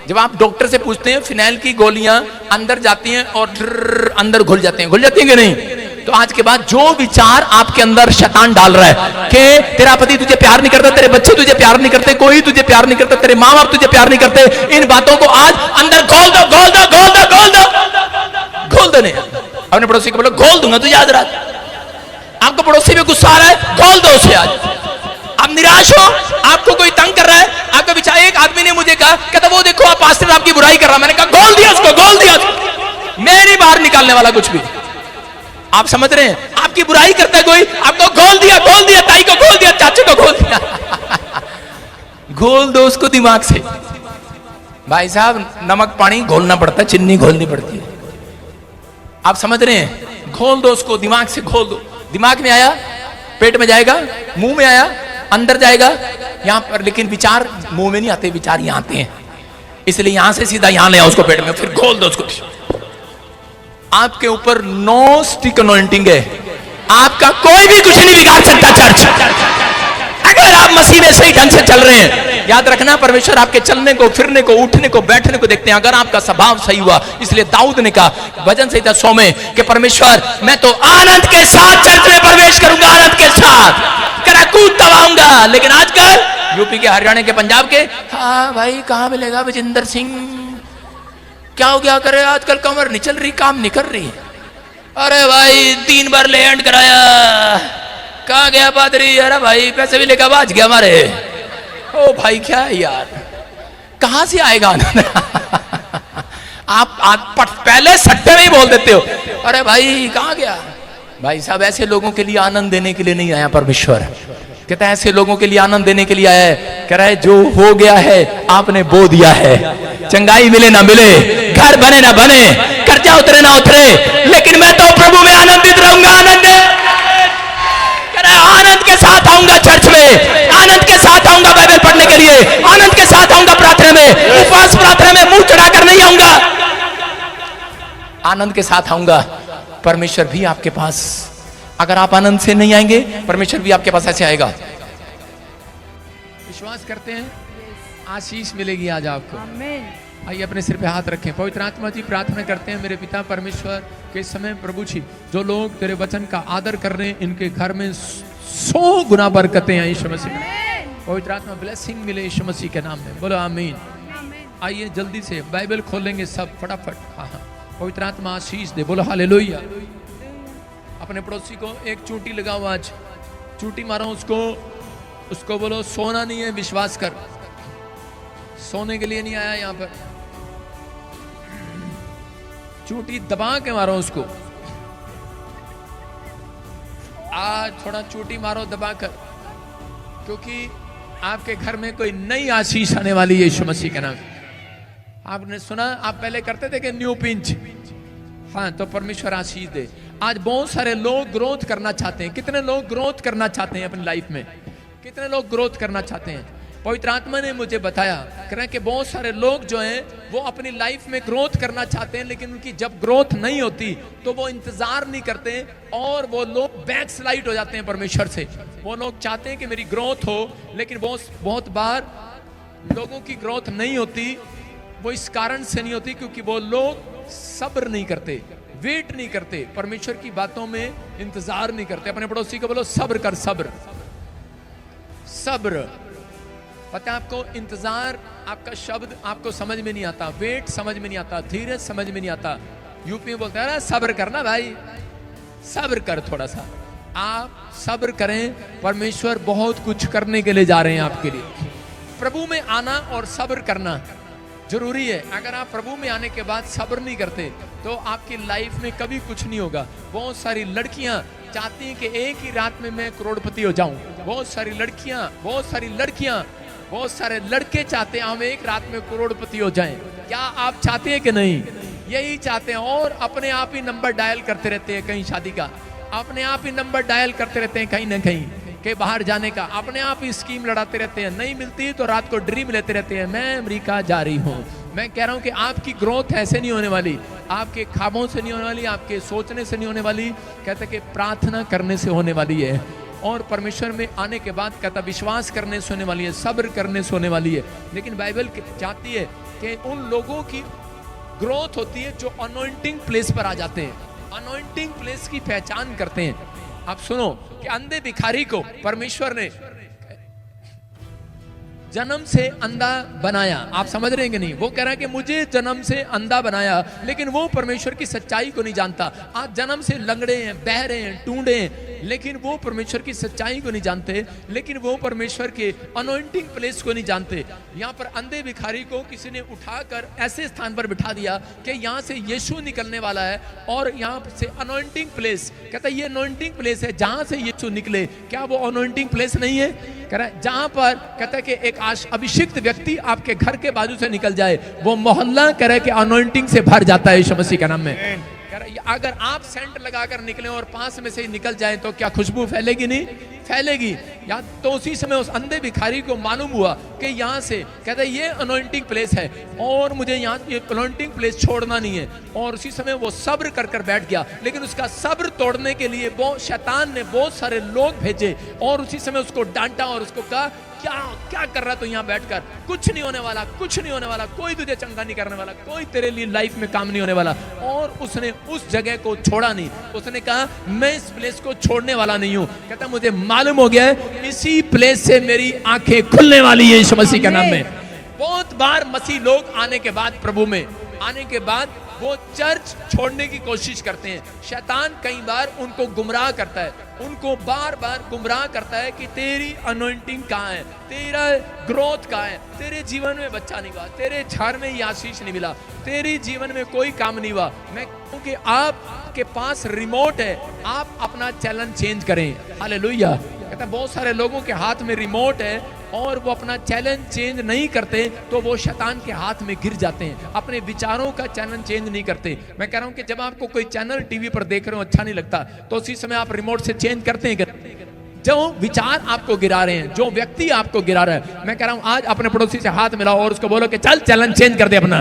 [SPEAKER 1] जब आप डॉक्टर से पूछते हैं फिनाइल की गोलियां अंदर जाती हैं और अंदर घुल जाते हैं, घुल जाती हैं कि नहीं। तो आज के बाद जो विचार आपके अंदर शैतान डाल रहा है कि तेरा पति तुझे प्यार नहीं करता, तेरे बच्चे तुझे प्यार नहीं करते, कोई तुझे प्यार नहीं करता, तेरे माँ बाप तुझे प्यार नहीं करते, इन बातों को आज अंदर घोल दो, घोल दो, घोल दो, घोल दो, घोल दो। नहीं अपने पड़ोसी को बोलो घोल दूंगा तुझे आज रात। आपको पड़ोसी में गुस्सा आ रहा है, घोल दो उसे आज। आप निराश हो, आपको कोई तंग कर रहा है, आपका विचार। एक आदमी ने मुझे कहा, कहता वो देखो आप पास्टर आपकी बुराई कर रहा। मैंने कहा घोल दिया उसको, घोल दिया उसको। मैं नहीं बाहर निकालने वाला कुछ भी। आप समझ रहे हैं, आपकी बुराई करता है कोई, आपको घोल दिया, घोल दिया, ताई को घोल दिया, चाचू को घोल दिया। घोल दो उसको दिमाग से। भाई साहब नमक पानी घोलना पड़ता है, चीनी घोलनी पड़ती है। आप समझ रहे हैं, घोल दो उसको दिमाग से, घोल दो। दिमाग में आया, पेट में जाएगा, मुंह में आया, अंदर जाएगा, यहां पर। लेकिन विचार मुंह में नहीं आते, विचार यहां आते हैं, इसलिए यहां से सीधा यहां ले आओ उसको पेट में, फिर घोल दो उसको। आपके ऊपर नो स्टिक अनॉइंटिंग है, आपका कोई भी कुछ नहीं बिगाड़ सकता चर्च, अगर आप मसीह में सही ढंग से चल रहे हैं। याद रखना परमेश्वर आपके चलने को, फिरने को, उठने को, बैठने को देखते हैं, अगर आपका स्वभाव सही हुआ। इसलिए दाऊद ने कहा भजन संहिता 100 में कि परमेश्वर मैं तो आनंद के साथ चर्च में प्रवेश करूंगा, आनंद के साथ करा कूद दबाऊंगा। लेकिन आजकल यूपी के, हरियाणा के, पंजाब के, हाँ भाई कहां मिलेगा विजेंद्र सिंह, क्या हो गया करे आजकल कमर नहीं चल रही, काम नहीं कर रही। अरे भाई 3 बार लैंड कराया, कहा गया पादरी, अरे भाई पैसे भी लेकर बाज गया हमारे। ओ भाई क्या है यार, कहां से आएगा आनंद। आप पहले सट्टे में ही बोल देते हो, अरे भाई कहां गया। भाई साहब ऐसे लोगों के लिए आनंद देने के लिए नहीं आया परमेश्वर। कहता है ऐसे लोगों के लिए आनंद देने के लिए आया है। कह रहा है जो हो गया है आपने बो दिया है, चंगाई मिले ना मिले, घर बने ना बने, कर्जा उतरे ना उतरे, लेकिन मैं तो प्रभु में आनंदित रहूंगा। आनंद आनंद के साथ आऊंगा चर्च में, आनंद के साथ आऊंगा बाइबल पढ़ने के लिए, आनंद के साथ आऊंगा प्रार्थना में, उपवास प्रार्थना में मुंह चढ़ाकर नहीं आऊंगा, आनंद के साथ आऊंगा। परमेश्वर भी आपके पास, अगर आप आनंद से नहीं आएंगे परमेश्वर भी आपके पास ऐसे आएगा। विश्वास करते हैं आशीष मिलेगी आज आपको। आइए अपने सिर पे हाथ रखें। पवित्र आत्मा जी प्रार्थना करते हैं मेरे पिता परमेश्वर के समय प्रभु जी, जो लोग तेरे वचन का आदर कर रहे हैं इनके घर में 100 गुना बरकतें हैं यीशु मसीह में। पवित्र आत्मा ब्लेसिंग मिले यीशु मसीह के नाम में, बोलो आमीन। आइए जल्दी से बाइबल खोलेंगे सब फटाफट। हाँ हाँ, पवित्र आत्मा आशीष दे, बोलो हालेलुया। अपने पड़ोसी को एक चूंटी लगाओ, आज चूंटी मारो उसको बोलो सोना नहीं है, विश्वास कर, सोने के लिए नहीं आया यहाँ पर। चूंटी दबा के मारो उसको, आज थोड़ा चूंटी मारो दबा कर, क्योंकि आपके घर में कोई नई आशीष आने वाली है यीशु मसीह के नाम। आपने सुना, आप पहले करते थे कि न्यू पिंच, हाँ, तो परमेश्वर आशीष दे। आज बहुत सारे लोग ग्रोथ करना चाहते हैं। कितने लोग ग्रोथ करना चाहते हैं अपनी लाइफ में? कितने लोग ग्रोथ करना चाहते हैं? पवित्र आत्मा ने मुझे बताया कह रहे कि बहुत सारे लोग जो हैं वो अपनी लाइफ में ग्रोथ करना चाहते हैं, लेकिन उनकी जब ग्रोथ नहीं होती तो वो इंतजार नहीं करते और वो लोग बैक स्लाइड हो जाते हैं परमेश्वर से। वो लोग चाहते हैं कि मेरी ग्रोथ हो, लेकिन बहुत बार लोगों की ग्रोथ नहीं होती। वो इस कारण से नहीं होती क्योंकि वो लोग सब्र नहीं करते, वेट नहीं करते, परमेश्वर की बातों में इंतजार नहीं करते। अपने पड़ोसी को बोलो सब्र कर, सब्र सब्र। पता है आपको, इंतजार आपका शब्द आपको समझ में नहीं आता, वेट समझ में नहीं आता, धीरज समझ में नहीं आता। यूपी में बोलते हैं सब्र करना भाई, सब्र कर थोड़ा सा। आप सब्र करें, परमेश्वर बहुत कुछ करने के लिए जा रहे हैं आपके लिए। प्रभु में आना और सब्र करना जरूरी है। अगर आप प्रभु में आने के बाद सब्र नहीं करते तो आपकी लाइफ में कभी कुछ नहीं होगा। बहुत सारी लड़कियां चाहती हैं कि एक ही रात में मैं करोड़पति हो जाऊं। बहुत सारी लड़कियां, बहुत सारे लड़के चाहते हैं हम एक रात में करोड़पति हो जाएं। क्या आप चाहते हैं कि नहीं? यही चाहते हैं, और अपने आप ही नंबर डायल करते रहते हैं कहीं शादी का, अपने आप ही नंबर डायल करते रहते हैं कहीं ना कहीं के बाहर जाने का, अपने आप ही स्कीम लड़ाते रहते हैं। नहीं मिलती तो रात को ड्रीम लेते रहते हैं, मैं अमेरिका जा रही हूँ। मैं कह रहा हूँ कि आपकी ग्रोथ ऐसे नहीं होने वाली, आपके ख्वाबों से नहीं होने वाली, आपके सोचने से नहीं होने वाली। कहते कि प्रार्थना करने से होने वाली है, और परमेश्वर में आने के बाद कहता विश्वास करने से होने वाली है, सब्र करने से होने वाली है। लेकिन बाइबल चाहती है कि उन लोगों की ग्रोथ होती है जो अनॉइंटिंग प्लेस पर आ जाते हैं, अनॉइंटिंग प्लेस की पहचान करते हैं। आप सुनो कि अंधे भिखारी को परमेश्वर ने जन्म से अंधा बनाया। आप समझ रहे हैं कि नहीं? वो कह रहा है कि मुझे जन्म से अंधा बनाया, लेकिन वो परमेश्वर की सच्चाई को नहीं जानता। आप जन्म से लंगड़े हैं, बहरे हैं, टूंडे हैं, लेकिन वो परमेश्वर की सच्चाई को नहीं जानते, लेकिन वो परमेश्वर के अनॉइंटिंग प्लेस को नहीं जानते। यहाँ पर अंधे भिखारी को किसी ने उठाकर ऐसे स्थान पर बिठा दिया कि यहाँ से यीशु निकलने वाला है, और यहाँ से अनॉइंटिंग प्लेस, कहता है ये अनॉइंटिंग प्लेस है जहाँ से यीशु निकले। क्या वो अनॉइंटिंग प्लेस नहीं है? कह रहा है जहाँ पर कहता है कि एक अभिषिक्त व्यक्ति आपके घर के बाजू से निकल जाए, वो मोहल्ला कह रहा है कि अनॉइंटिंग से भर जाता है यीशु मसीह के नाम में। अगर आप सेंट लगाकर निकले और पास में से ही निकल जाए तो क्या खुशबू फैलेगी? नहीं फैलेगी। या तो उसी समय उस अंधे भिखारी को मालूम हुआ कि यहाँ से कहता है ये अनॉइंटिंग प्लेस है और मुझे यहाँ ये अनॉइंटिंग प्लेस छोड़ना नहीं है, और उसी समय वो सब्र कर बैठ गया। लेकिन उसका सब्र तोड़ने के लिए वो शैतान ने बहुत सारे लोग भेजे और उसी समय उसको डांटा और उसको कहा क्या कर रहा तू यहाँ बैठकर? कुछ नहीं होने वाला, कुछ नहीं होने वाला, कोई तुझे चंगा नहीं करने वाला, कोई तेरे लिए लाइफ में काम नहीं होने वाला। और उसने उस जगह को छोड़ा नहीं। उसने कहा मैं इस प्लेस को छोड़ने वाला नहीं हूँ। कहता मुझे मालूम हो गया है इसी प्लेस से मेरी आंखें खुलने वाली है यीशु मसीह के नाम में। बहुत बार मसीह लोग आने के बाद, प्रभु में आने के बाद वो चर्च छोड़ने की कोशिश करते हैं। शैतान कई बार उनको गुमराह करता है, उनको बार बार गुमराह करता है कि तेरी अनॉइंटिंग कहाँ है, तेरा ग्रोथ कहाँ है, तेरे जीवन में बच्चा नहीं हुआ, तेरे घर में ये आशीष नहीं मिला, तेरे जीवन में कोई काम नहीं हुआ। मैं कहूँ कि आपके पास रिमोट है, आप अपना चैनल चेंज करें। हालेलुया। कहता बहुत सारे लोगों के हाथ में रिमोट है और वो अपना चैनल चेंज नहीं करते तो वो शैतान के हाथ में गिर जाते हैं, अपने विचारों का चैनल चेंज नहीं करते। मैं कह रहा हूं कि जब आपको कोई चैनल टीवी पर देख रहे हो अच्छा नहीं लगता तो उसी समय आप रिमोट से चेंज करते हैं। जो विचार आपको गिरा रहे हैं, जो व्यक्ति आपको गिरा रहा है, मैं कह रहा हूं आज अपने पड़ोसी से हाथ मिलाओ और उसको बोलो कि चल चैनल चेंज कर दे अपना।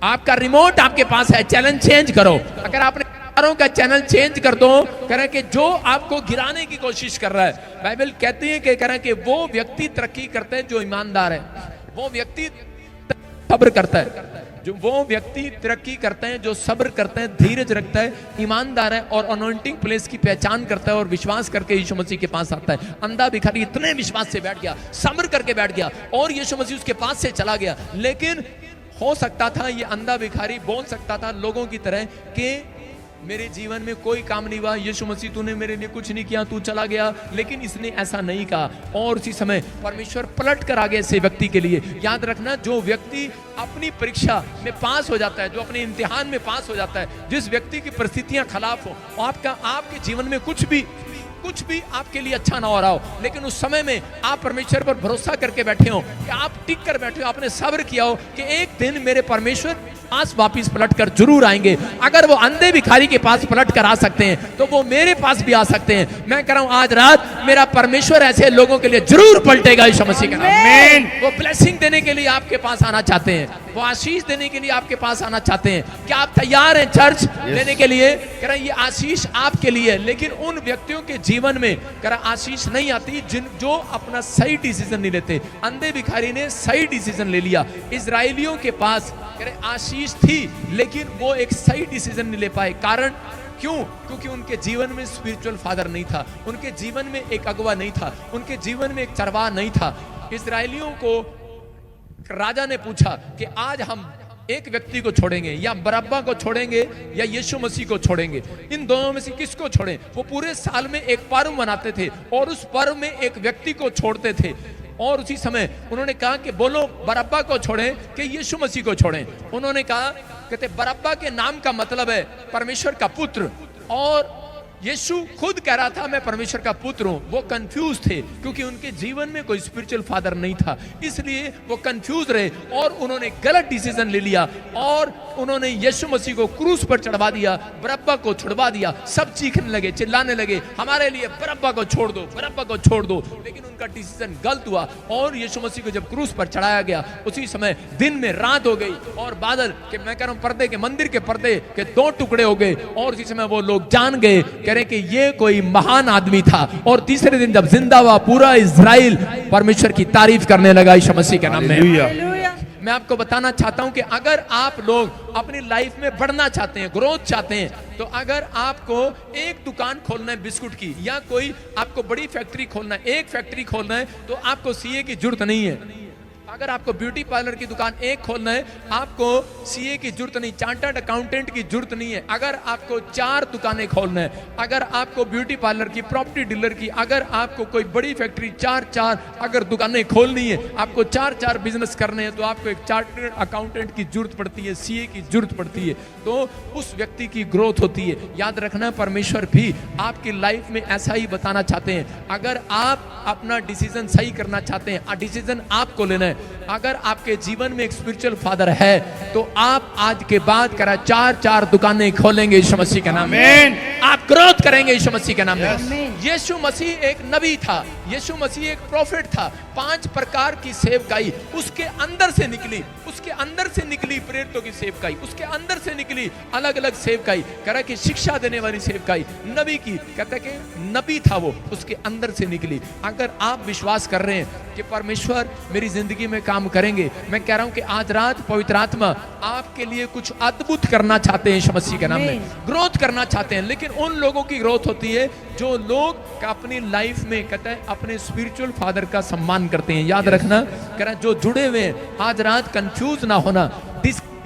[SPEAKER 1] आपका रिमोट आपके पास है, चैनल चेंज करो। अगर आपने का चैनल चेंज कर दो, कह रहे कि जो आपको गिराने की कोशिश कर रहा है, बाइबल कहती है कि कह रहे कि वो व्यक्ति तरक्की करते हैं जो ईमानदार है, वो व्यक्ति सब्र करता है, जो वो व्यक्ति तरक्की करते हैं जो सब्र करते हैं, धीरज रखता है, ईमानदार है और अनॉइंटिंग प्लेस की पहचान करता है और विश्वास करके यीशु मसीह के पास आता है। अंधा भिखारी इतने विश्वास से बैठ गया, सब्र करके बैठ गया और यीशु मसीह उसके पास से चला गया। लेकिन हो सकता था ये अंधा भिखारी बोल सकता था लोगों की तरह कि मेरे जीवन में कोई काम नहीं हुआ, यीशु मसीह तूने मेरे लिए कुछ नहीं किया, तू चला गया। लेकिन इसने ऐसा नहीं कहा और उसी समय परमेश्वर पलट कर आ गया ऐसे व्यक्ति के लिए। याद रखना, जो व्यक्ति अपनी परीक्षा में पास हो जाता है, जो अपने इम्तिहान में पास हो जाता है, जिस व्यक्ति की परिस्थितियां खराब हो, आपके जीवन में कुछ भी आपके लिए अच्छा ना हो रहा हो, लेकिन उस समय में आप परमेश्वर पर भरोसा करके बैठे हो, कि आप टिक कर बैठे हो, आपने सब्र किया हो कि एक दिन मेरे परमेश्वर पास वापिस पलट कर जरूर आएंगे। अगर वो अंधे भिखारी के पास पलट कर आ सकते हैं तो वो मेरे पास भी आ सकते हैं। मैं कह रहा हूं आज रात मेरा परमेश्वर ऐसे लोगों के लिए जरूर पलटेगा यीशु मसीह के नाम में। वो ब्लेसिंग देने के लिए आपके पास आना चाहते हैं, वो आशीष देने के लिए आपके पास आना चाहते हैं। क्या आप तैयार हैं चर्च लेने के लिए? कह रहा ये आशीष आपके लिए, लेकिन उन व्यक्तियों के जीवन में कह रहा आशीष नहीं आती जो अपना सही डिसीजन नहीं लेते। अंधे भिखारी ने सही डिसीजन ले लिया। इजरायलियों के पास कह रहे आशीष थी लेकिन वो एक सही डिसीजन नहीं ले पाए। कारण क्यों? क्योंकि उनके जीवन में स्पिरिचुअल फादर नहीं था, उनके जीवन में एक अगुवा नहीं था, उनके जीवन में एक चरवाह नहीं था। इजरायलियों को राजा ने पूछा कि आज हम एक व्यक्ति को छोड़ेंगे, या बरअब्बा को छोड़ेंगे या यीशु मसीह को छोड़ेंगे, इन दोनों में से किसको छोड़ें? वो पूरे साल में एक पर्व मनाते थे और उस पर्व में एक व्यक्ति को छोड़ते थे। और उसी समय उन्होंने कहा कि बोलो बरअब्बा को छोड़ें कि यीशु मसीह को छोड़ें। उन्होंने कहा कहते बरअब्बा के नाम का मतलब है परमेश्वर का पुत्र, और यीशु खुद कह रहा था मैं परमेश्वर का पुत्र हूं। वो कंफ्यूज थे क्योंकि उनके जीवन में कोई स्पिरिचुअल फादर नहीं था, इसलिए वो कंफ्यूज रहे और उन्होंने गलत डिसीजन ले लिया और उन्होंने यीशु मसीह को क्रूस पर चढ़वा दिया, बरअब्बा को छुड़वा दिया। सब चीखने लगे, चिल्लाने लगे हमारे लिए बरअब्बा को छोड़ दो, बरअब्बा को छोड़ दो। लेकिन उनका डिसीजन गलत हुआ और यीशु मसीह को जब क्रूस पर चढ़ाया गया उसी समय दिन में रात हो गई और बादल के, मैं कह रहा हूं पर्दे के, मंदिर के पर्दे के 2 टुकड़े हो गए और उसी समय वो लोग जान गए कि ये कोई महान आदमी था। और तीसरे दिन जब जिंदा हुआ पूरा इजराइल परमेश्वर की तारीफ करने लगा यीशु मसीह के नाम में। मैं आपको बताना चाहता हूं कि अगर आप लोग अपनी लाइफ में बढ़ना चाहते हैं, ग्रोथ चाहते हैं, तो अगर आपको एक दुकान खोलना है बिस्कुट की या कोई आपको बड़ी फैक्ट्री खोलना है, एक फैक्ट्री खोलना है, तो आपको सीए की जरूरत नहीं है। अगर आपको ब्यूटी पार्लर की दुकान एक खोलना है आपको सीए की जरूरत नहीं, चार्टर्ड अकाउंटेंट की जरूरत नहीं है। अगर आपको 4 दुकानें खोलना है, अगर आपको ब्यूटी पार्लर की, प्रॉपर्टी डीलर की, अगर आपको कोई बड़ी फैक्ट्री 4 अगर दुकानें खोलनी है, आपको 4 बिजनेस करने हैं, तो आपको एक चार्टर्ड अकाउंटेंट की जरूरत पड़ती है, सीए की जरूरत पड़ती है, तो उस व्यक्ति की ग्रोथ होती है। याद रखना परमेश्वर भी आपकी लाइफ में ऐसा ही बताना चाहते हैं। अगर आप अपना डिसीजन सही करना चाहते हैं, डिसीजन आपको लेना है। अगर आपके जीवन में एक स्पिरिचुअल फादर है तो आप आज के बाद करा 4 दुकानें खोलेंगे यीशु मसीह के नाम में। आप ग्रोथ करेंगे यीशु मसीह के नाम में। यीशु मसीह एक नबी था, यीशु मसीह एक प्रोफेट था। 5 प्रकार की सेवकाई उसके अंदर से निकली, उसके अंदर से निकली प्रेरितों की सेवकाई, उसके अंदर से निकली अलग अलग सेवकाई, कह रहा कि शिक्षा देने वाली सेवकाई, नबी की, कहता कि नबी था वो, उसके अंदर से निकली। अगर आप विश्वास कर रहे हैं कि परमेश्वर मेरी जिंदगी में काम करेंगे, मैं कह रहा हूं कि आज रात पवित्र आत्मा आपके लिए कुछ अद्भुत करना चाहते हैं यीशु मसीह के नाम में, ग्रोथ करना चाहते हैं। लेकिन उन लोगों की ग्रोथ होती है जो लोग अपनी लाइफ में कहते हैं अपने स्पिरिचुअल फादर का सम्मान करते हैं। याद रखना, कह रहा जो जुड़े हुए हैं आज रात कंफ्यूज ना होना,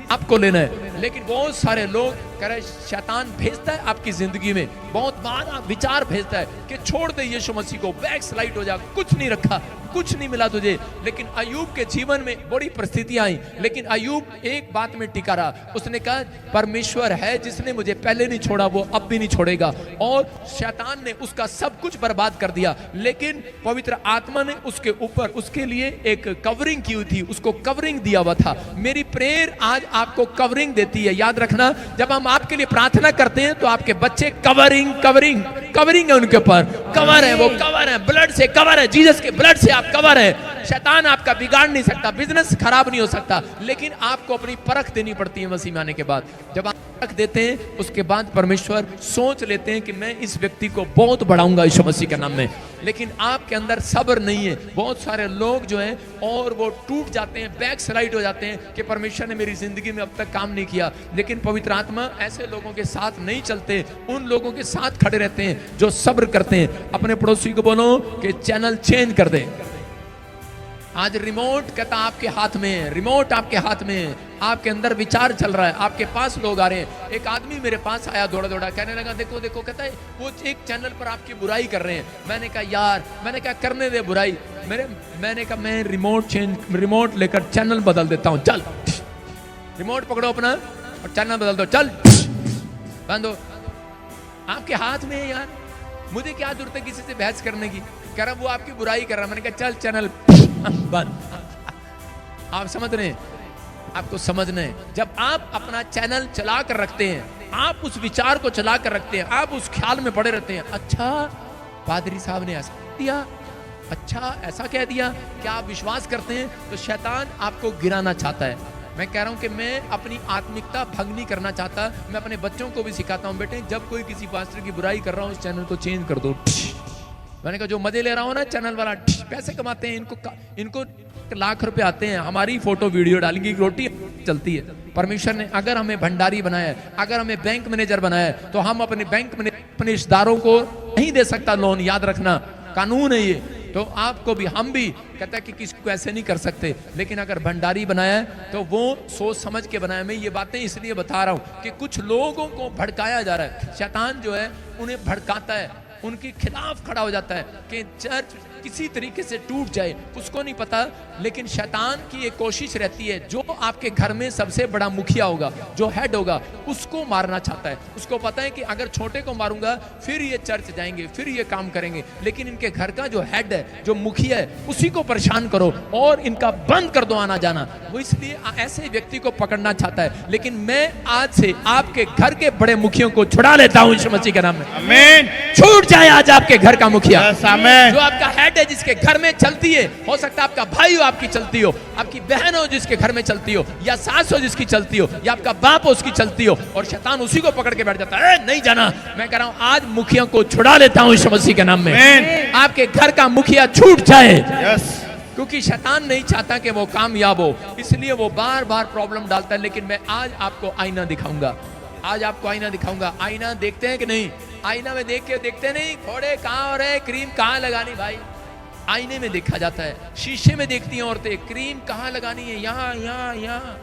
[SPEAKER 1] आपको लेना है। लेकिन बहुत सारे लोग कह रहे शैतान भेजता है आपकी जिंदगी में, बहुत बार विचार भेजता है कि छोड़ दे यीशु मसीह को, बैक स्लाइड हो जा, कुछ नहीं रखा, कुछ नहीं मिला तुझे। लेकिन अय्यूब के जीवन में बड़ी परिस्थितियां आई, लेकिन अय्यूब एक बात में टिका रहा। उसने कहा परमेश्वर है जिसने मुझे पहले नहीं छोड़ा वो अब भी नहीं छोड़ेगा। और शैतान ने उसका सब कुछ बर्बाद कर दिया, लेकिन पवित्र आत्मा ने उसके ऊपर उसके लिए एक कवरिंग की हुई थी, उसको कवरिंग दिया हुआ था। मेरी प्रेयर आज आपको कवरिंग देती है। याद रखना, जब हम आपके लिए प्रार्थना करते हैं तो आपके बच्चे कवरिंग कवरिंग कवरिंग है, उनके ऊपर कवर है, वो कवर है, ब्लड से कवर है, जीसस के ब्लड से आप कवर है। शैतान आपका बिगाड़ नहीं सकता, बिजनेस खराब नहीं हो सकता, लेकिन आपको अपनी परख देनी पड़ती है मसीह में आने के बाद। जब आप परख देते हैं उसके बाद परमेश्वर सोच लेते हैं कि मैं इस व्यक्ति को बहुत बढ़ाऊंगा यीशु मसीह के नाम में। लेकिन आपके अंदर सब्र नहीं है। बहुत सारे लोग जो हैं और वो टूट जाते हैं, बैक स्लाइड हो जाते हैं कि परमेश्वर ने मेरी जिंदगी में अब तक काम नहीं किया। लेकिन पवित्र आत्मा ऐसे लोगों के साथ नहीं चलते, उन लोगों के साथ खड़े रहते हैं जो सब्र करते हैं। अपने पड़ोसी को बोलो कि चैनल चेंज कर दे। आज रिमोट कहता आपके हाथ में है, रिमोट आपके हाथ में है, आपके अंदर विचार चल रहा है, आपके पास लोग आ रहे हैं। एक आदमी मेरे पास आया दौड़ा दौड़ा, कहने लगा देखो देखो, कहता है वो एक चैनल पर आपकी बुराई कर रहे हैं। मैंने कहा यार, मैंने कहा करने दे बुराई, मैंने कहा मैं रिमोट लेकर चैनल बदल देता हूँ, चल रिमोट पकड़ो अपना और चैनल बदल दो, चल बंद हो। आपके हाथ में है यार, मुझे क्या जरूरत है किसी से बहस करने की। कह रहा वो आपकी बुराई कर रहा है, मैंने कहा चल चैनल बंद। आप समझ रहे हैं, आपको समझना है, जब आप अपना चैनल चला कर रखते हैं, आप उस विचार को चला कर रखते हैं, आप उस ख्याल में पड़े रहते हैं, अच्छा पादरी साहब ने ऐसा दिया, अच्छा ऐसा कह दिया, क्या आप विश्वास करते हैं? तो शैतान आपको गिराना चाहता है। मैं कह रहा हूं कि मैं अपनी आत्मिकता भंग नहीं करना चाहता। मैं अपने बच्चों को भी सिखाता हूं, बेटे जब कोई किसी पास्टर की बुराई कर रहा हो, उस चैनल को चेंज कर दो। मैंने कहा जो मजे ले रहा हूं ना चैनल वाला, पैसे कमाते हैं, इनको लाख रुपए आते हैं, हमारी फोटो वीडियो डालेंगे, रोटी चलती है। परमेश्वर ने अगर हमें भंडारी बनाया है, अगर हमें बैंक मैनेजर बनाया है, तो हम अपने बैंक में अपने रिश्तेदारों को नहीं दे सकता लोन, याद रखना कानून है ये। तो आपको भी, हम भी कहता है कि किसी को ऐसे नहीं कर सकते, लेकिन अगर भंडारी बनाया है तो वो सोच समझ के बनाया। मैं ये बातें इसलिए बता रहा हूं कि कुछ लोगों को भड़काया जा रहा है, शैतान जो है उन्हें भड़काता है, उनके खिलाफ खड़ा हो जाता है कि चर्च किसी तरीके से टूट जाए, उसको नहीं पता। लेकिन शैतान की एक कोशिश रहती है, जो आपके घर में सबसे बड़ा मुखिया होगा, जो हेड होगा, उसको मारना चाहता है। उसको पता है कि अगर छोटे को मारूंगा फिर ये चर्च जाएंगे, फिर ये काम करेंगे, लेकिन इनके घर का जो हेड है, जो मुखिया है, उसी को परेशान करो और इनका बंद कर दो आना जाना। वो इसलिए ऐसे व्यक्ति को पकड़ना चाहता है। लेकिन मैं आज से आपके घर के बड़े मुखियों को छुड़ा लेता हूं यीशु मसीह के नाम में।
[SPEAKER 3] आमीन।
[SPEAKER 1] छूट जाए आज आपके घर का मुखिया,
[SPEAKER 3] आमीन।
[SPEAKER 1] जो आपका हेड है, जिसके घर में चलती है, हो सकता है आपका भाई हो आपकी चलती हो, आपकी बहन हो जिसके घर में चलती हो, या सास हो जिसकी चलती हो, या आपका बाप हो उसकी चलती हो, और शैतान उसी को पकड़ के बैठ जाता है, नहीं जाना। मैं कह रहा हूं आज मुखिया को छुड़ा लेता हूं यीशु मसीह के नाम में। आपके घर का मुखिया छूट जाए, क्योंकि शैतान नहीं चाहता कि वो कामयाब हो, इसलिए वो बार बार प्रॉब्लम डालता है। लेकिन मैं आज आपको आईना दिखाऊंगा, आज आपको आईना दिखाऊंगा। आईना देखते हैं कि नहीं? आईना में देख के देखते नहीं, घोड़े कहाँ हो रहे, क्रीम कहाँ लगानी, भाई आईने में देखा जाता है। शीशे में देखती हैं औरतें, क्रीम कहाँ लगानी है, यहाँ यहाँ यहाँ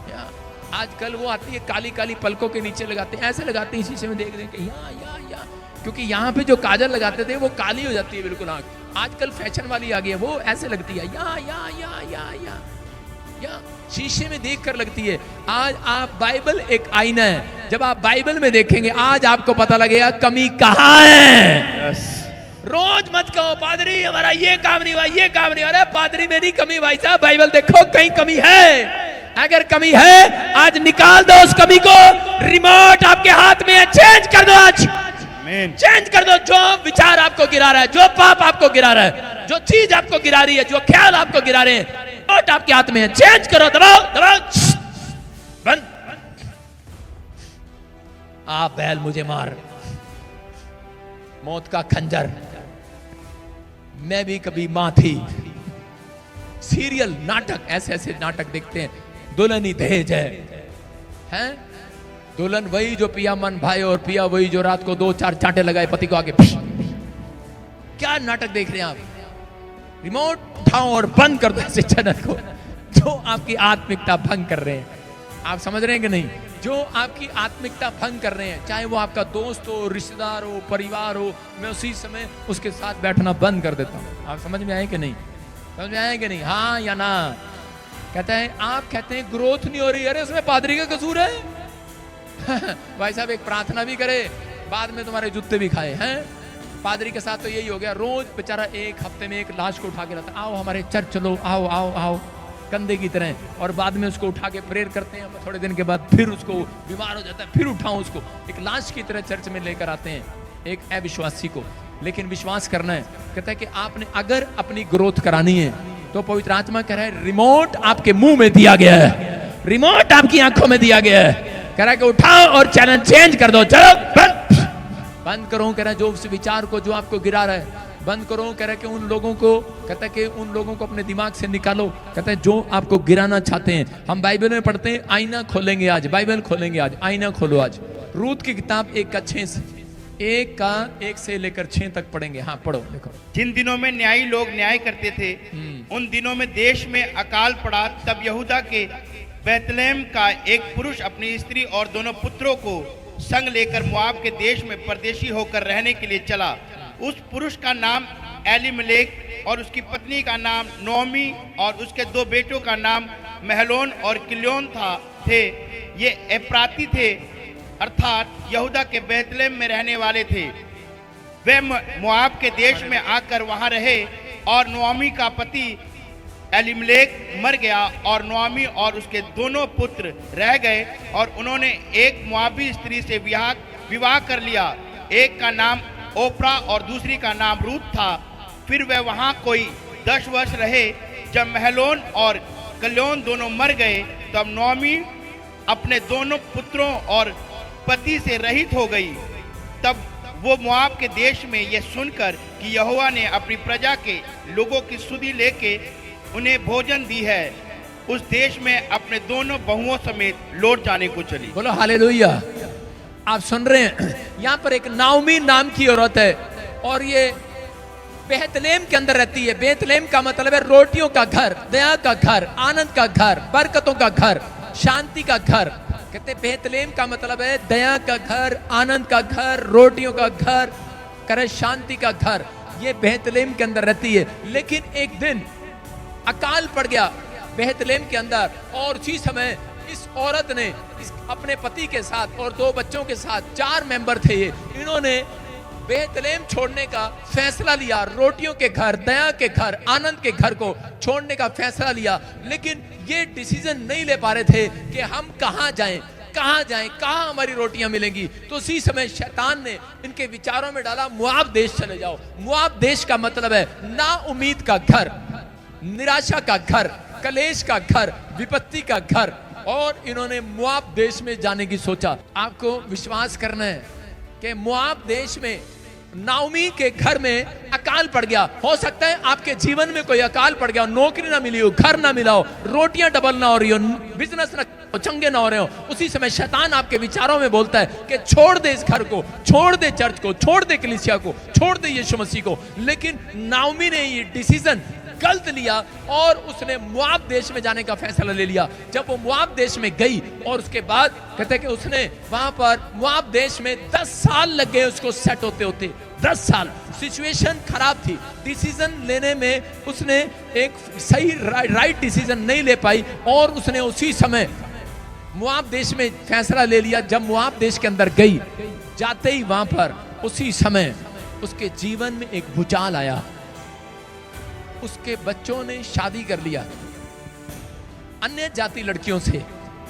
[SPEAKER 1] यहाँ। आजकल वो आती है काली काली पलकों के नीचे लगाते हैं, ऐसे लगाते हैं शीशे में देख देख के, यहाँ यहाँ यहाँ, क्योंकि यहाँ पे जो काजल लगाते थे वो काली हो जाती है बिल्कुल आँख। आजकल फैशन वाली आ गई है, वो ऐसे लगती है, यहाँ यहाँ यहाँ यहाँ यहाँ यहाँ, शीशे में देख कर लगती है। आज आप, बाइबल एक आईना है, जब आप बाइबल में देखेंगे आज आपको पता लगेगा कमी कहाँ है। रोज मत कहो पादरी हमारा ये काम नहीं हुआ, ये काम नहीं हुआ। अरे पादरी मेरी कमी, भाई साहब बाइबल देखो कहीं कमी है। अगर कमी है आज निकाल दो उस कमी को। रिमोट आपके हाथ में है, चेंज कर दो आज, चेंज कर दो। जो विचार आपको गिरा रहा है, जो पाप आपको गिरा रहा है, जो चीज आपको गिरा रही है, जो ख्याल आपको गिरा रहे हैं, रिमोट आपके हाथ में है, चेंज करो। दबाओ दबाओ, बंद। आ बैल मुझे मार, मौत का खंजर। मैं भी कभी मां थी। सीरियल नाटक, ऐसे ऐसे नाटक देखते हैं, दुल्हन ही दहेज है? दुल्हन वही जो पिया मन भाई, और पिया वही जो रात को 2-4 चांटे लगाए पति को आगे। क्या नाटक देख रहे हैं आप? रिमोट उठाओ और बंद कर दो ऐसे चैनल को जो आपकी आत्मिकता भंग कर रहे हैं। आप समझ रहे हैं कि नहीं? जो आपकी आत्मिकता भंग कर रहे हैं, चाहे वो आपका दोस्त हो, रिश्तेदार हो, परिवार हो, मैं उसी समय उसके साथ बैठना बंद कर देता हूं। आप समझ में आए कि नहीं? समझ में आए कि नहीं? हाँ या ना? कहता है, आप कहते हैं ग्रोथ नहीं हो रही, अरे उसमें पादरी का कसूर है। भाई साहब एक प्रार्थना भी करे, बाद में तुम्हारे जूते भी खाए हैं। पादरी के साथ तो यही हो गया, रोज बेचारा एक हफ्ते में एक लाश को उठा के लाता, आओ हमारे चर्च चलो, आओ आओ आओ, कंधे की तरह, और बाद में उसको उठा के प्रेयर करते हैं। थोड़े दिन के बाद फिर उसको बीमार हो जाता है, फिर उठाओ उसको, एक लाश की तरह चर्च में लेकर आते हैं एक अविश्वासी को। लेकिन विश्वास करना है, कहता है कि आपने अगर अपनी ग्रोथ करानी है तो पवित्र आत्मा कह रहा है रिमोट आपके मुंह में दिया गया है, रिमोट आपकी आंखों में दिया गया है। कह रहा है कि उठाओ और चैनल चेंज कर दो, चलो बंद करो। कह रहा है जो उस विचार को जो आपको गिरा रहा है बंद करो। कह रहा है कि उन लोगों को, कहता है कि उन लोगों को अपने दिमाग से निकालो। कहता है जो आपको गिराना चाहते हैं। हम बाइबल में पढ़ते हैं, आईना खोलेंगे आज, बाइबल खोलेंगे आज, आईना खोलो आज। रूत की किताब 1 से लेकर 6 तक पढ़ेंगे। हाँ पढ़ो, देखो।
[SPEAKER 3] जिन दिनों में न्यायी लोग न्याय करते थे, उन दिनों में देश में अकाल पड़ा। तब यहूदा के बैतलहम का एक पुरुष अपनी स्त्री और दोनों पुत्रों को संग लेकर मोआब के देश में परदेशी होकर रहने के लिए चला। उस पुरुष का नाम एलीमलेक और उसकी पत्नी का नाम नोमी और उसके 2 बेटों का नाम महलोन और किल्योन थे। ये एप्राती थे, अर्थात यहूदा के बैतलहम में रहने वाले थे। वे मोआब के देश में आकर वहां रहे और नोमी का पति एलिमलेक मर गया और नोआमी और उसके दोनों पुत्र रह गए और उन्होंने एक मुआबी स्त्री से विवाह कर लिया। एक का नाम ओप्रा और दूसरी का नाम रूत था। फिर वे वहां कोई 10 वर्ष रहे। जब महलोन और कल्याण दोनों मर गए तब नोआमी अपने दोनों पुत्रों और पति से रहित हो गई। तब वो मोआब के देश में यह सुनकर कि यहोवा ने अपनी प्रजा के लोगों की सुधि लेके उन्हें भोजन दी है, उस देश में अपने दोनों बहुओं समेत लौट जाने को चली।
[SPEAKER 1] बोलो हालेलुया। आप सुन रहे हैं, यहाँ पर एक नाओमी नाम की औरत है और ये बेतलेहम के अंदर रहती है। बेतलेहम का मतलब है रोटियों का घर, दया का घर, आनंद का घर, बरकतों का घर, शांति का घर। कहते बेतलेहम का मतलब है दया का घर, आनंद का घर, रोटियों का घर, करे शांति का घर। ये बेतलेहम के अंदर रहती है। लेकिन एक दिन अकाल पड़ गया बेतलेहम के अंदर और उसी समय इस औरत ने अपने पति के साथ और 2 बच्चों के साथ, 4 मेंबर थे ये, इन्होंने बेतलेहम छोड़ने का फैसला लिया। रोटियों के घर, दया के घर, आनंद के घर को छोड़ने का फैसला लिया। लेकिन ये डिसीजन नहीं ले पा रहे थे कि हम कहां जाएं, कहां हमारी रोटियां मिलेंगी। तो उसी समय शैतान ने इनके विचारों में डाला, मुआब देश चले जाओ। मुआब देश का मतलब है ना उम्मीद का घर, निराशा का घर, कलेश का घर, विपत्ति का घर। और इन्होंने मुआब देश में जाने की सोचा। आपको विश्वास करना है कि मुआब देश में नाओमी के घर में अकाल पड़ गया। हो सकता है आपके जीवन में कोई अकाल पड़ गया, नौकरी ना मिली हो, घर ना मिला हो, रोटियां डबल ना हो रही हो, बिजनेस ना चंगे ना हो रहे हो। उसी समय शैतान आपके विचारों में बोलता है कि छोड़ दे इस घर को, छोड़ दे चर्च को, छोड़ दे कलीसिया को, छोड़ दे यीशु मसीह को। लेकिन नाओमी ने ये डिसीजन गलत लिया और उसने मुआब देश में जाने का फैसला ले लिया। जब वो मुआब देश में गई और उसके बाद कहते कि उसने वहां पर मुआब देश में 10 साल लग गए उसको सेट होते होते। 10 साल सिचुएशन खराब थी, डिसीजन लेने में उसने एक सही राइट डिसीजन नहीं ले पाई और उसने उसी समय मुआब देश में फैसला ले लिया। जब मुआब देश के अंदर गई, जाते ही वहां पर उसी समय उसके जीवन में एक भूचाल आया। उसके बच्चों ने शादी कर लिया अन्य जाति लड़कियों से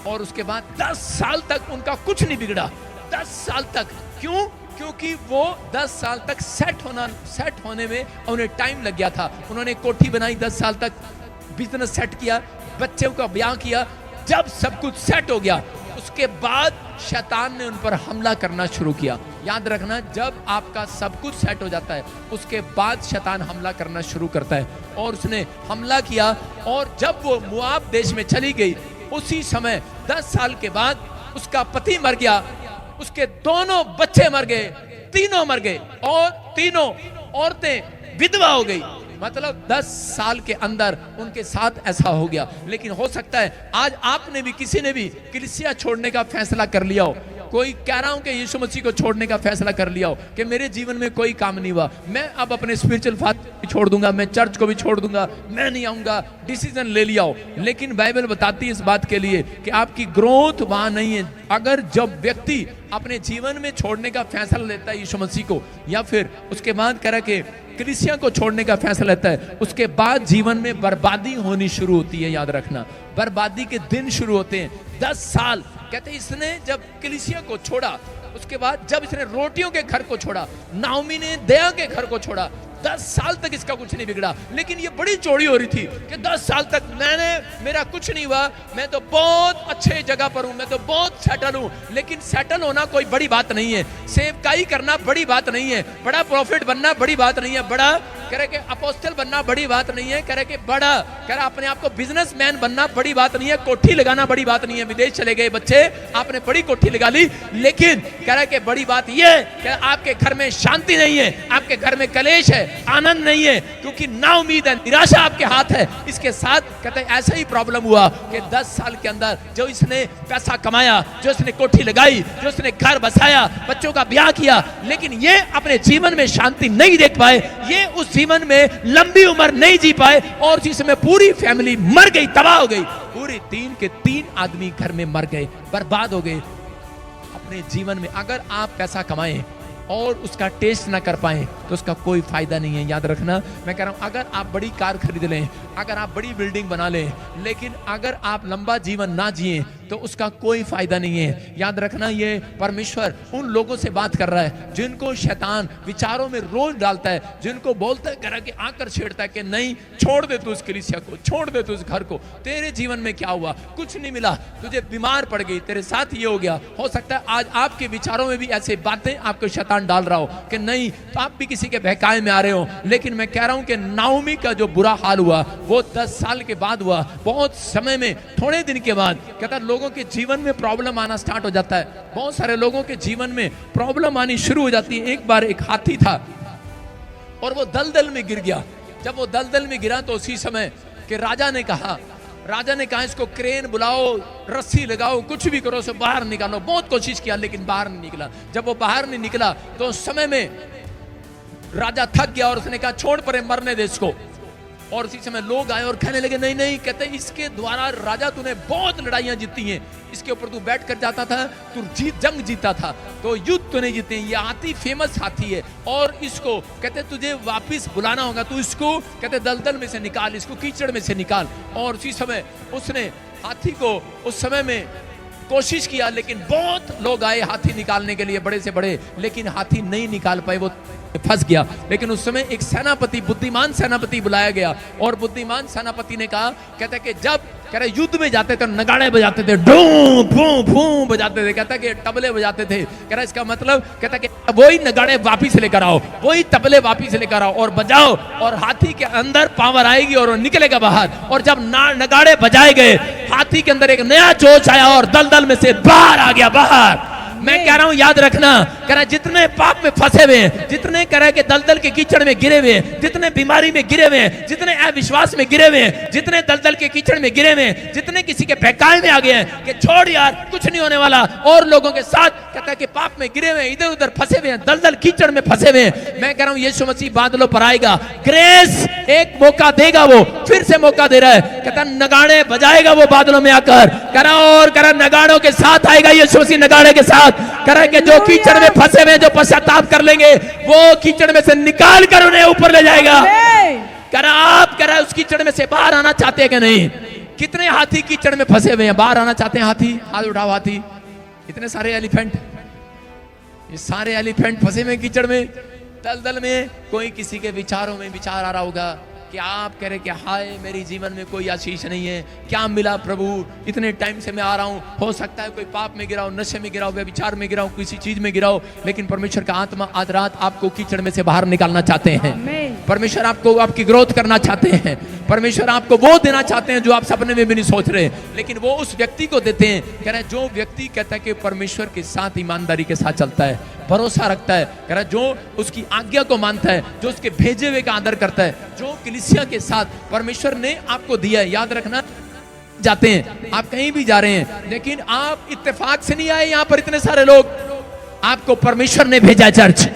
[SPEAKER 1] और उसके बाद 10 साल तक उनका कुछ नहीं बिगड़ा। 10 साल तक। क्यों? क्योंकि वो 10 साल तक सेट होने में उन्हें टाइम लग गया था। उन्होंने कोठी बनाई, 10 साल तक बिजनेस सेट किया, बच्चों का ब्याह किया। जब सब कुछ सेट हो गया उसके बाद शैतान ने उन पर हमला करना शुरू किया। याद रखना, जब आपका सब कुछ सेट हो जाता है उसके बाद शैतान हमला करना शुरू करता है। और उसने हमला किया और जब वो मुआब देश में चली गई उसी समय 10 साल के बाद उसका पति मर गया, उसके दोनों बच्चे मर गए, तीनों मर गए और तीनों औरतें विधवा हो गई। मतलब 10 साल के अंदर उनके साथ ऐसा हो गया। लेकिन हो सकता है आज आपने भी, किसी ने भी कलीसिया छोड़ने का फैसला कर लिया हो। कोई कह रहा हूं कि यीशु मसीह को छोड़ने का फैसला कर लिया हो कि मेरे जीवन में कोई काम नहीं हुआ, मैं अब अपने स्पिरिचुअल फादर भी छोड़ दूंगा, मैं चर्च को भी छोड़ दूंगा, मैं नहीं आऊंगा, डिसीजन ले लिया हो। लेकिन बाइबल बताती है इस बात के लिए कि आपकी ग्रोथ वहां नहीं है। अगर जब व्यक्ति अपने जीवन में छोड़ने का फैसला लेता है यीशु मसीह को, या फिर उसके बाद कह रहा कि कलीसिया को छोड़ने का फैसला लेता है, उसके बाद जीवन में बर्बादी होनी शुरू होती है। याद रखना, बर्बादी के दिन शुरू होते हैं। 10 साल कहते इसने जब कलीसिया को छोड़ा, उसके बाद जब इसने रोटियों के घर को छोड़ा, नाओमी ने दया के घर को छोड़ा, 10 साल तक इसका कुछ नहीं बिगड़ा। लेकिन ये बड़ी चौड़ी हो रही थी कि 10 साल तक मेरा कुछ नहीं हुआ, मैं तो बहुत अच्छे जगह पर हूं, मैं तो बहुत सेटल हूं। लेकिन सेटल होना कोई बड़ी बात नहीं है, सेवकाई करना बड़ी बात नहीं है, बड़ा प्रॉफिट बनना बड़ी बात नहीं है, बड़ा कह रहे कि अपोस्टल बनना बड़ी बात नहीं है, कह रहे कि बड़ा कह रहे अपने आप को बिजनेसमैन बनना बड़ी बात नहीं है, कोठी लगाना बड़ी बात नहीं है। विदेश चले गए बच्चे, आपने बड़ी कोठी लगा ली, लेकिन कह रहे कि बड़ी बात यह कि आपके घर में शांति नहीं है, आपके घर में कलेश है, आनंद नहीं है, क्योंकि ना उम्मीद है, निराशा आपके हाथ है। इसके साथ कहते हैं ऐसा ही प्रॉब्लम हुआ कि 10 साल के अंदर जो इसने पैसा कमाया, जो इसने कोठी लगाई, जो इसने घर बसाया, बच्चों का ब्याह किया, लेकिन ये अपने जीवन में शांति नहीं देख पाए, ये उस जीवन में लंबी उम्र नहीं जी पाए और जिसमें पूरी फैमिली मर गई, तबाह हो गई। पूरे 3 के 3 आदमी घर में मर गए, बर्बाद हो गए अपने जीवन में। अगर आप पैसा कमाएं, और उसका टेस्ट ना कर पाए तो उसका कोई फायदा नहीं है। याद रखना, मैं कह रहा हूं अगर आप बड़ी कार खरीद लें, अगर आप बड़ी बिल्डिंग बना लें, लेकिन अगर आप लंबा जीवन ना जिए तो उसका कोई फायदा नहीं है। याद रखना, ये परमेश्वर उन लोगों से बात कर रहा है जिनको शैतान विचारों में रोज डालता है, जिनको बोलता है करा के आकर छेड़ता है कि नहीं, छोड़ दे तू उस कलीसिया को, छोड़ दे तू उस घर को। तेरे जीवन में क्या हुआ? कुछ नहीं मिला, तुझे बीमार पड़ गई, तेरे साथ ये हो गया। हो सकता है आज आपके विचारों में भी ऐसे बातें आपको शैतान डाल रहा हो कि नहीं, तो आप भी किसी के बहकावे में आ रहे हो। लेकिन मैं कह रहा हूं कि नाओमी का जो बुरा हाल हुआ वो 10 साल के बाद हुआ। बहुत समय में, थोड़े दिन के बाद कहता लोगों के जीवन में प्रॉब्लम आना स्टार्ट हो जाता है। बहुत सारे लोगों के जीवन में प्रॉब्लम आनी शुरू हो जाती है। एक बार एक हाथी था और वो दलदल में गिर गया। जब वो दलदल में गिरा तो उसी समय कि राजा ने कहा इसको क्रेन बुलाओ, रस्सी लगाओ, कुछ भी करो, उसे बाहर निकालो। बहुत कोशिश किया लेकिन बाहर नहीं निकला। जब वो बाहर नहीं निकला तो उस समय में राजा थक गया और उसने कहा छोड़ परे, मरने दे इसको। और उसी समय लोग आए और कहने लगे नहीं नहीं, कहते इसके द्वारा राजा तूने बहुत लड़ाइयां जीती हैं, इसके ऊपर तू बैठ कर जाता था, तू जंग जीता था, तो युद्ध तूने जीते। ये हाथी फेमस हाथी है और इसको कहते तुझे वापिस बुलाना होगा, तू इसको कहते दलदल में से निकाल, इसको कीचड़ में से निकाल। और उसी समय उसने हाथी को उस समय में कोशिश किया, लेकिन बहुत लोग आए हाथी निकालने के लिए, बड़े से बड़े, लेकिन हाथी नहीं निकाल पाए, वो फंस गया। लेकिन उस समय एक सेनापति, बुद्धिमान सेनापति बुलाया गया और बुद्धिमान सेनापति ने कहा, कहता कि जब कह रहे युद्ध में जाते थे नगाड़े बजाते थे, डूं फूं फूं बजाते थे, कहता कि तबले बजाते थे। कह रहा इसका मतलब कहता कि वही नगाड़े वापिस लेकर आओ, वही तबले वापिस लेकर आओ और बजाओ, और हाथी के अंदर पावर आएगी और वो निकलेगा बाहर। और जब नगाड़े बजाए गए, हाथी के अंदर एक नया जोश आया और दलदल में से बाहर आ गया, बाहर। मैं कह रहा हूं याद रखना, कह रहा जितने पाप में फंसे हुए हैं, जितने कह रहा के दलदल के कीचड़ में गिरे हुए हैं, जितने बीमारी में गिरे हुए हैं, जितने अविश्वास में गिरे हुए हैं, जितने दलदल के कीचड़ में गिरे हुए हैं, जितने किसी के बहकावे में आ गए हैं कि छोड़ यार कुछ नहीं होने वाला, और लोगों के साथ कहता है कि पाप में गिरे हुए हैं, इधर उधर फंसे हुए हैं, दलदल कीचड़ में फंसे हुए हैं, मैं कह रहा हूं यीशु मसीह बादलों पर आएगा, ग्रेस एक मौका देगा, वो फिर से मौका दे रहा है, कहता नगाड़े बजाएगा वो बादलों में आकर, कह रहा और कह रहा नगाड़ों के साथ आएगा यीशु मसीह, नगाड़े के साथ करें कि जो कीचड़ में फंसे हुए, जो पश्चाताप कर लेंगे, वो कीचड़ में से निकाल कर उन्हें ऊपर ले जाएगा। करा आप करा उस कीचड़ में से बाहर आना चाहते हैं कि नहीं? कितने हाथी कीचड़ में फंसे हुए हैं, बाहर आना चाहते हैं? हाथी हाथ उठाओ, हाथी। इतने सारे एलिफेंट, ये सारे एलिफेंट फंसे हुए कीचड़ में, दलदल में। कोई किसी के विचारों में विचार आ रहा होगा कि आप कह रहे कि हाय मेरे जीवन में कोई आशीष नहीं है, क्या मिला प्रभु, इतने टाइम से मैं आ रहा हूं, हो सकता है कोई पाप में गिरा हो, नशे में गिरा हो, व्यभिचार में गिरा हो, किसी चीज में गिरा हो, लेकिन परमेश्वर का आत्मा आज रात आपको कीचड़ में से बाहर निकालना चाहते हैं। परमेश्वर आपको आपकी ग्रोथ करना चाहते हैं। परमेश्वर आपको वो देना चाहते हैं जो आप सपने में भी नहीं सोच रहे, लेकिन वो उस व्यक्ति को देते हैं। कह रहे जो व्यक्ति कहता है कि परमेश्वर के साथ ईमानदारी के साथ चलता है, भरोसा रखता है, कह रहा जो उसकी आज्ञा को मानता है, जो उसके भेजे हुए का आदर करता है, जो कलीसिया के साथ परमेश्वर ने आपको दिया है। याद रखना, जाते हैं आप कहीं भी जा रहे हैं, लेकिन आप इत्तेफाक से नहीं आए यहाँ पर, इतने सारे लोग, आपको परमेश्वर ने भेजा चर्च।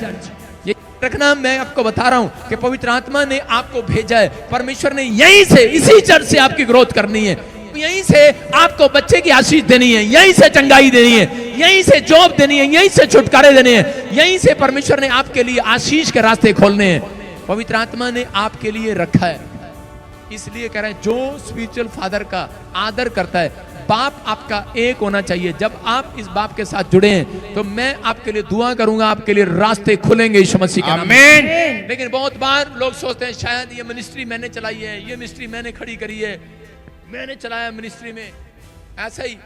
[SPEAKER 1] ये रखना, मैं आपको बता रहा हूं कि पवित्र आत्मा ने आपको भेजा है, परमेश्वर ने यहीं से, इसी चर्च से आपकी ग्रोथ करनी है, यहीं से आपको बच्चे की आशीष देनी है, यहीं से चंगाई देनी है, यहीं से जॉब देनी है, यहीं से छुटकारे देने हैं, यहीं से परमेश्वर ने आपके लिए आशीष के रास्ते खोलने हैं। पवित्र आत्मा ने आपके लिए रखा है, इसलिए कह रहे हैं जो स्पिरिचुअल फादर का आदर करता है, बाप आपका एक होना चाहिए। जब आप इस बाप के साथ जुड़े हैं तो मैं आपके लिए दुआ करूंगा, आपके लिए रास्ते खुलेंगे यीशु मसीह के नाम में। लेकिन बहुत बार लोग सोचते हैं शायद ये मिनिस्ट्री मैंने चलाई है, ये मिनिस्ट्री मैंने खड़ी करी है, मैंने चलाया मिनिस्ट्री में। ऐसा ही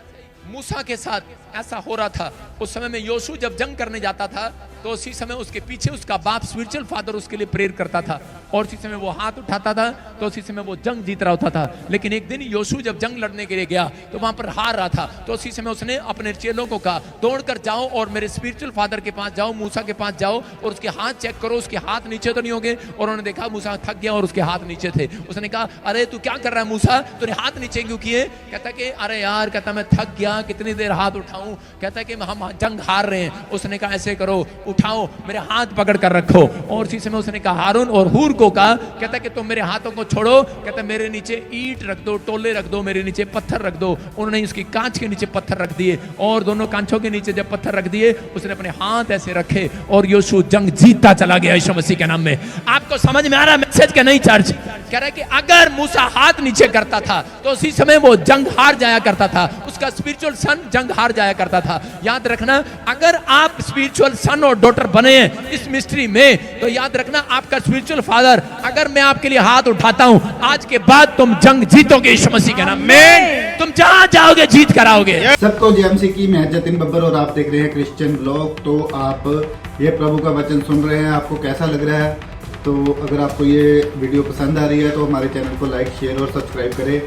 [SPEAKER 1] मूसा के साथ ऐसा हो रहा था। उस समय में योशू जब जंग करने जाता था तो उसी समय उसके पीछे उसका बाप स्पिरिचुअल फादर उसके लिए प्रेयर करता था, और उसी समय वो हाथ उठाता था तो उसी समय वो जंग जीत रहा होता था। लेकिन एक दिन योशू जब जंग लड़ने के लिए गया तो वहां पर हार रहा था, तो उसी समय उसने अपने चेलों को कहा दौड़कर जाओ और मेरे स्पिरिचुअल फादर के पास जाओ, मूसा के पास जाओ और उसके हाथ चेक करो, उसके हाथ नीचे तो नहीं होंगे। और उन्होंने देखा मूसा थक गया और उसके हाथ नीचे थे। उसने कहा अरे तू क्या कर रहा है मूसा, तूने हाथ नीचे क्यों किए? कहता कि अरे यार, कहता मैं थक गया, कहा कितनी देर हाथ उठाऊं, कहता है कि हम जंग हार रहे हैं। उसने कहा ऐसे करो, उठाओ, मेरे हाथ पकड़ कर रखो। और उसी समय उसने कहा हारून और हूर को कहा, कहता है कि तुम मेरे हाथों को छोड़ो, कहता है मेरे नीचे ईंट रख दो, टोले रख दो, मेरे नीचे पत्थर रख दो। उन्होंने उसकी कांच के नीचे पत्थर रख दिए और दोनों कांचों के नीचे जब पत्थर रख दिए उसने अपने हाथ ऐसे रखे और यीशु जंग जीतता चला गया यीशु मसीह के नाम में। आपको समझ में आ रहा है मैसेज के? नहीं चर्च कह रहा है कि अगर मूसा हाथ नीचे करता था तो उसी समय वो जंग हार जाया करता था, उसका स्पिरिचुअल सन जंग हार जाया करता था। याद रखना, अगर आप स्पिरिचुअल सन और डॉटर बने हैं इस मिस्ट्री में, तो याद रखना आपका स्पिरिचुअल फादर, अगर मैं आपके लिए हाथ उठाता हूं, आज के बाद तुम जंग जीतोगे यीशु मसीह के नाम में। तुम जहां जाओगे जीत कराओगे।
[SPEAKER 2] सबको जेएमसी की मैं जतिन बब्बर और आप देख रहे हैं क्रिश्चियन ब्लॉग। तो आप ये प्रभु का वचन सुन रहे हैं, आपको कैसा लग रहा है? तो अगर आपको ये वीडियो पसंद आ रही है तो हमारे चैनल को लाइक, शेयर और सब्सक्राइब करें।